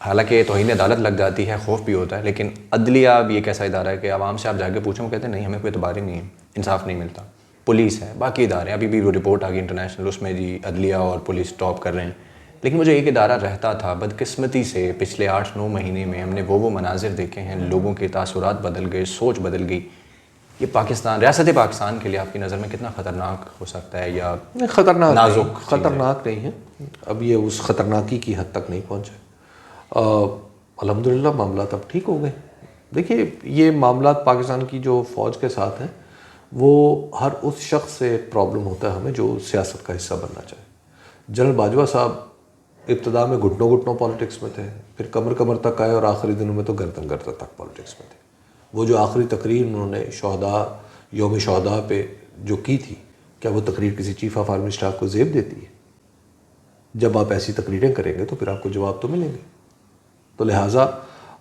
حالانکہ توہین عدالت لگ جاتی ہے, خوف بھی ہوتا ہے, لیکن عدلیہ بھی ایک ایسا ادارہ ہے کہ عوام سے آپ جا کے پوچھیں, وہ کہتے ہیں نہیں ہمیں کوئی اعتبار ہی نہیں ہے, انصاف نہیں ملتا. پولیس ہے, باقی ادارے, ابھی بھی وہ رپورٹ آ گئی انٹرنیشنل, اس میں جی عدلیہ اور پولیس ٹاپ کر رہے ہیں. لیکن مجھے ایک ادارہ رہتا تھا, بدقسمتی سے پچھلے 8-9 مہینے میں ہم نے وہ مناظر دیکھے ہیں, لوگوں کے تاثرات بدل گئے, سوچ بدل گئی. یہ پاکستان, ریاست پاکستان کے لیے آپ کی نظر میں کتنا خطرناک ہو سکتا ہے یا خطرناک نہیں ہے؟ اب یہ اس خطرناکی کی حد تک نہیں پہنچے. الحمدللہ معاملات اب ٹھیک ہو گئے. دیکھیے یہ معاملات پاکستان کی جو فوج کے ساتھ ہیں وہ ہر اس شخص سے پرابلم ہوتا ہے ہمیں جو سیاست کا حصہ بننا چاہے. جنرل باجوہ صاحب ابتدا میں گھٹنوں پالیٹکس میں تھے, پھر کمر تک آئے, اور آخری دنوں میں تو گردن تک پالیٹکس میں تھے. وہ جو آخری تقریر انہوں نے یوم شہداء پہ جو کی تھی, کیا وہ تقریر کسی چیف آف آرمی اسٹاف کو زیب دیتی ہے؟ جب آپ ایسی تقریریں کریں گے تو پھر آپ کو جواب تو ملیں گے. تو لہٰذا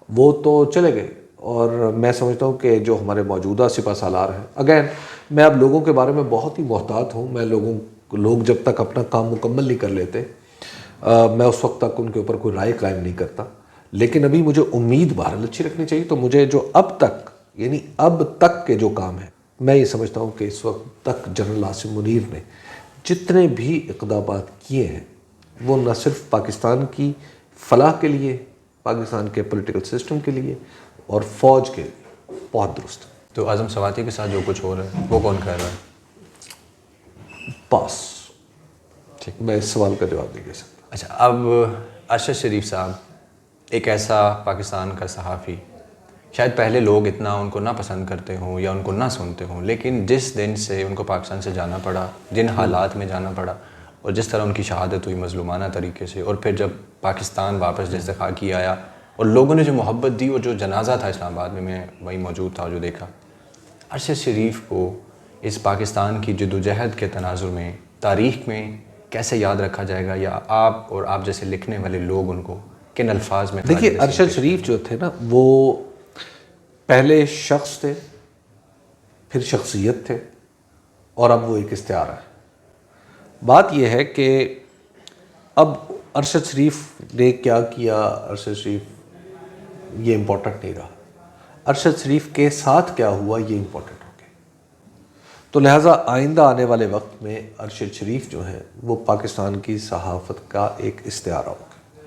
وہ تو چلے گئے, اور میں سمجھتا ہوں کہ جو ہمارے موجودہ سپہ سالار ہیں، اگین میں اب لوگوں کے بارے میں بہت ہی محتاط ہوں، میں لوگ جب تک اپنا کام مکمل نہیں کر لیتے میں اس وقت تک ان کے اوپر کوئی رائے قائم نہیں کرتا، لیکن ابھی مجھے امید بہرحال اچھی رکھنی چاہیے. تو مجھے جو اب تک کے جو کام ہیں، میں یہ سمجھتا ہوں کہ اس وقت تک جنرل عاصم منیر نے جتنے بھی اقدامات کیے ہیں وہ نہ صرف پاکستان کی فلاح کے لیے، پاکستان کے پولیٹیکل سسٹم کے لیے اور فوج کے لیے بہت درست ہے. تو اعظم سواتی کے ساتھ جو کچھ ہو رہا ہے وہ کون کر رہا ہے؟ پاس. میں اس سوال کا جواب نہیں دے سکتا. اچھا، اب ارشد شریف صاحب ایک ایسا پاکستان کا صحافی، شاید پہلے لوگ اتنا ان کو نہ پسند کرتے ہوں یا ان کو نہ سنتے ہوں، لیکن جس دن سے ان کو پاکستان سے جانا پڑا، جن حالات میں جانا پڑا اور جس طرح ان کی شہادت ہوئی مظلومانہ طریقے سے، اور پھر جب پاکستان واپس جس استحقاقی آیا اور لوگوں نے جو محبت دی، اور جو جنازہ تھا اسلام آباد میں وہیں موجود تھا جو دیکھا، ارشد شریف کو اس پاکستان کی جدوجہد کے تناظر میں تاریخ میں کیسے یاد رکھا جائے گا، یا آپ اور آپ جیسے لکھنے والے لوگ ان کو کن الفاظ میں؟ دیکھیے، ارشد شریف جو تھے نا، وہ پہلے شخص تھے، پھر شخصیت تھے، اور اب وہ ایک استعارہ ہے. بات یہ ہے کہ اب ارشد شریف نے کیا کیا، ارشد شریف یہ امپورٹنٹ نہیں رہا، ارشد شریف کے ساتھ کیا ہوا یہ امپورٹنٹ ہو گیا. تو لہٰذا آئندہ آنے والے وقت میں ارشد شریف جو ہیں وہ پاکستان کی صحافت کا ایک استعارہ ہو گیا،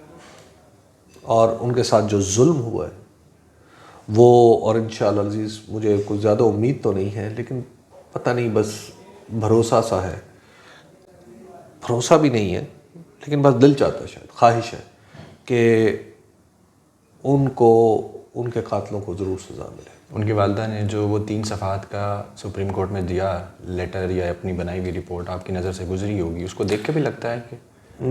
اور ان کے ساتھ جو ظلم ہوا ہے وہ، اور انشاءاللہ العزیز مجھے کوئی زیادہ امید تو نہیں ہے، لیکن پتہ نہیں، بس بھروسہ سا ہے، بھروسہ بھی نہیں ہے لیکن بس دل چاہتا ہے، شاید خواہش ہے کہ ان کے قاتلوں کو ضرور سزا ملے. ان کی والدہ نے جو وہ 3 صفحات کا سپریم کورٹ میں دیا لیٹر یا اپنی بنائی ہوئی رپورٹ آپ کی نظر سے گزری ہوگی، اس کو دیکھ کے بھی لگتا ہے کہ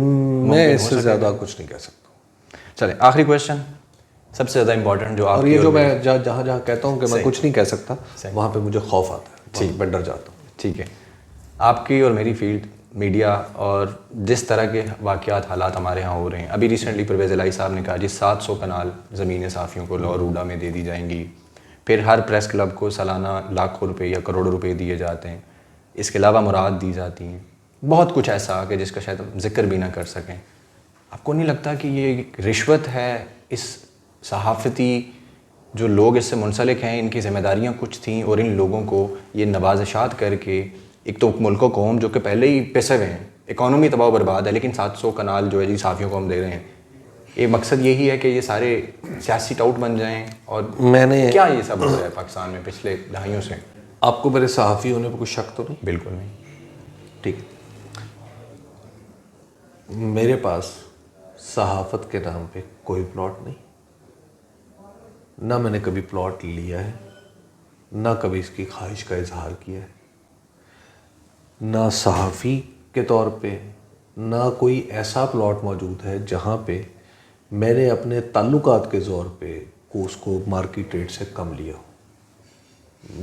میں اس سے زیادہ کچھ نہیں کہہ سکتا. چلیں، آخری کویشچن، سب سے زیادہ امپورٹنٹ جو آپ، اور یہ جو میں جہاں کہتا ہوں کہ میں کچھ نہیں کہہ سکتا، وہاں پہ مجھے خوف آتا ہے، ٹھیک، میں ڈر جاتا ہوں. ٹھیک ہے، آپ کی اور میری فیلڈ میڈیا اور جس طرح کے واقعات حالات ہمارے ہاں ہو رہے ہیں، ابھی ریسنٹلی پرویز الہی صاحب نے کہا جی 700 کنال زمینیں صحافیوں کو لاہور روڈا میں دے دی جائیں گی، پھر ہر پریس کلب کو سالانہ لاکھوں روپے یا کروڑوں روپے دیے جاتے ہیں، اس کے علاوہ مراد دی جاتی ہیں، بہت کچھ ایسا کہ جس کا شاید ہم ذکر بھی نہ کر سکیں. آپ کو نہیں لگتا کہ یہ رشوت ہے؟ اس صحافتی جو لوگ اس سے منسلک ہیں، ان کی ذمہ داریاں کچھ تھیں، اور ان لوگوں کو یہ نوازشات کر کے، ایک تو ملک و قوم جو کہ پہلے ہی پسے ہوئے ہیں، اکانومی تباہ و برباد ہے، لیکن 700 کنال جو ہے جی صحافیوں کو ہم دے رہے ہیں، یہ مقصد یہی ہے کہ یہ سارے سیاسی ٹاؤٹ بن جائیں؟ اور میں نے کیا یہ سب ہو رہا ہے پاکستان میں پچھلے دہائیوں سے؟ آپ کو میرے صحافی ہونے پہ کوئی شک تو نہیں؟ بالکل نہیں. ٹھیک، میرے پاس صحافت کے نام پہ کوئی پلاٹ نہیں، نہ میں نے کبھی پلاٹ لیا ہے، نہ کبھی اس کی خواہش کا اظہار کیا ہے، نہ صحافی کے طور پہ نہ کوئی ایسا پلاٹ موجود ہے جہاں پہ میں نے اپنے تعلقات کے زور پہ اس کو مارکیٹ ریٹ سے کم لیا ہو.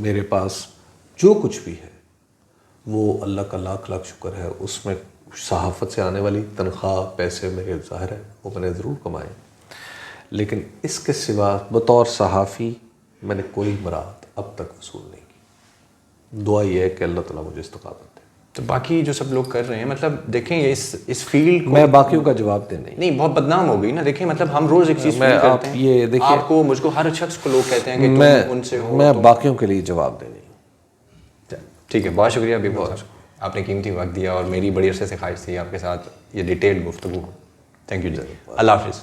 میرے پاس جو کچھ بھی ہے وہ اللہ کا لاکھ لاکھ شکر ہے، اس میں صحافت سے آنے والی تنخواہ، پیسے میرے ظاہر ہے وہ میں نے ضرور کمائے، لیکن اس کے سوا بطور صحافی میں نے کوئی مراد اب تک وصول نہیں کی. دعا یہ ہے کہ اللہ تعالیٰ مجھے استقامت دے. تو باقی جو سب لوگ کر رہے ہیں، مطلب دیکھیں یہ اس فیلڈ کو، میں باقیوں کا جواب دے نہیں بہت بدنام ہو گئی نا. دیکھیں مطلب ہم روز ایک چیز فیل کرتے ہیں، یہ دیکھیں، آپ کو، مجھ کو، ہر شخص کو لوگ کہتے ہیں کہ تم ان سے ہو. میں باقیوں کے لیے جواب دے نہیں. ٹھیک ہے، بہت شکریہ ابھی، بہت آپ نے قیمتی وقت دیا، اور میری بڑی عرصے سے خواہش تھی آپ کے ساتھ یہ ڈیٹیلڈ گفتگو. تھینک یو جی، اللہ حافظ.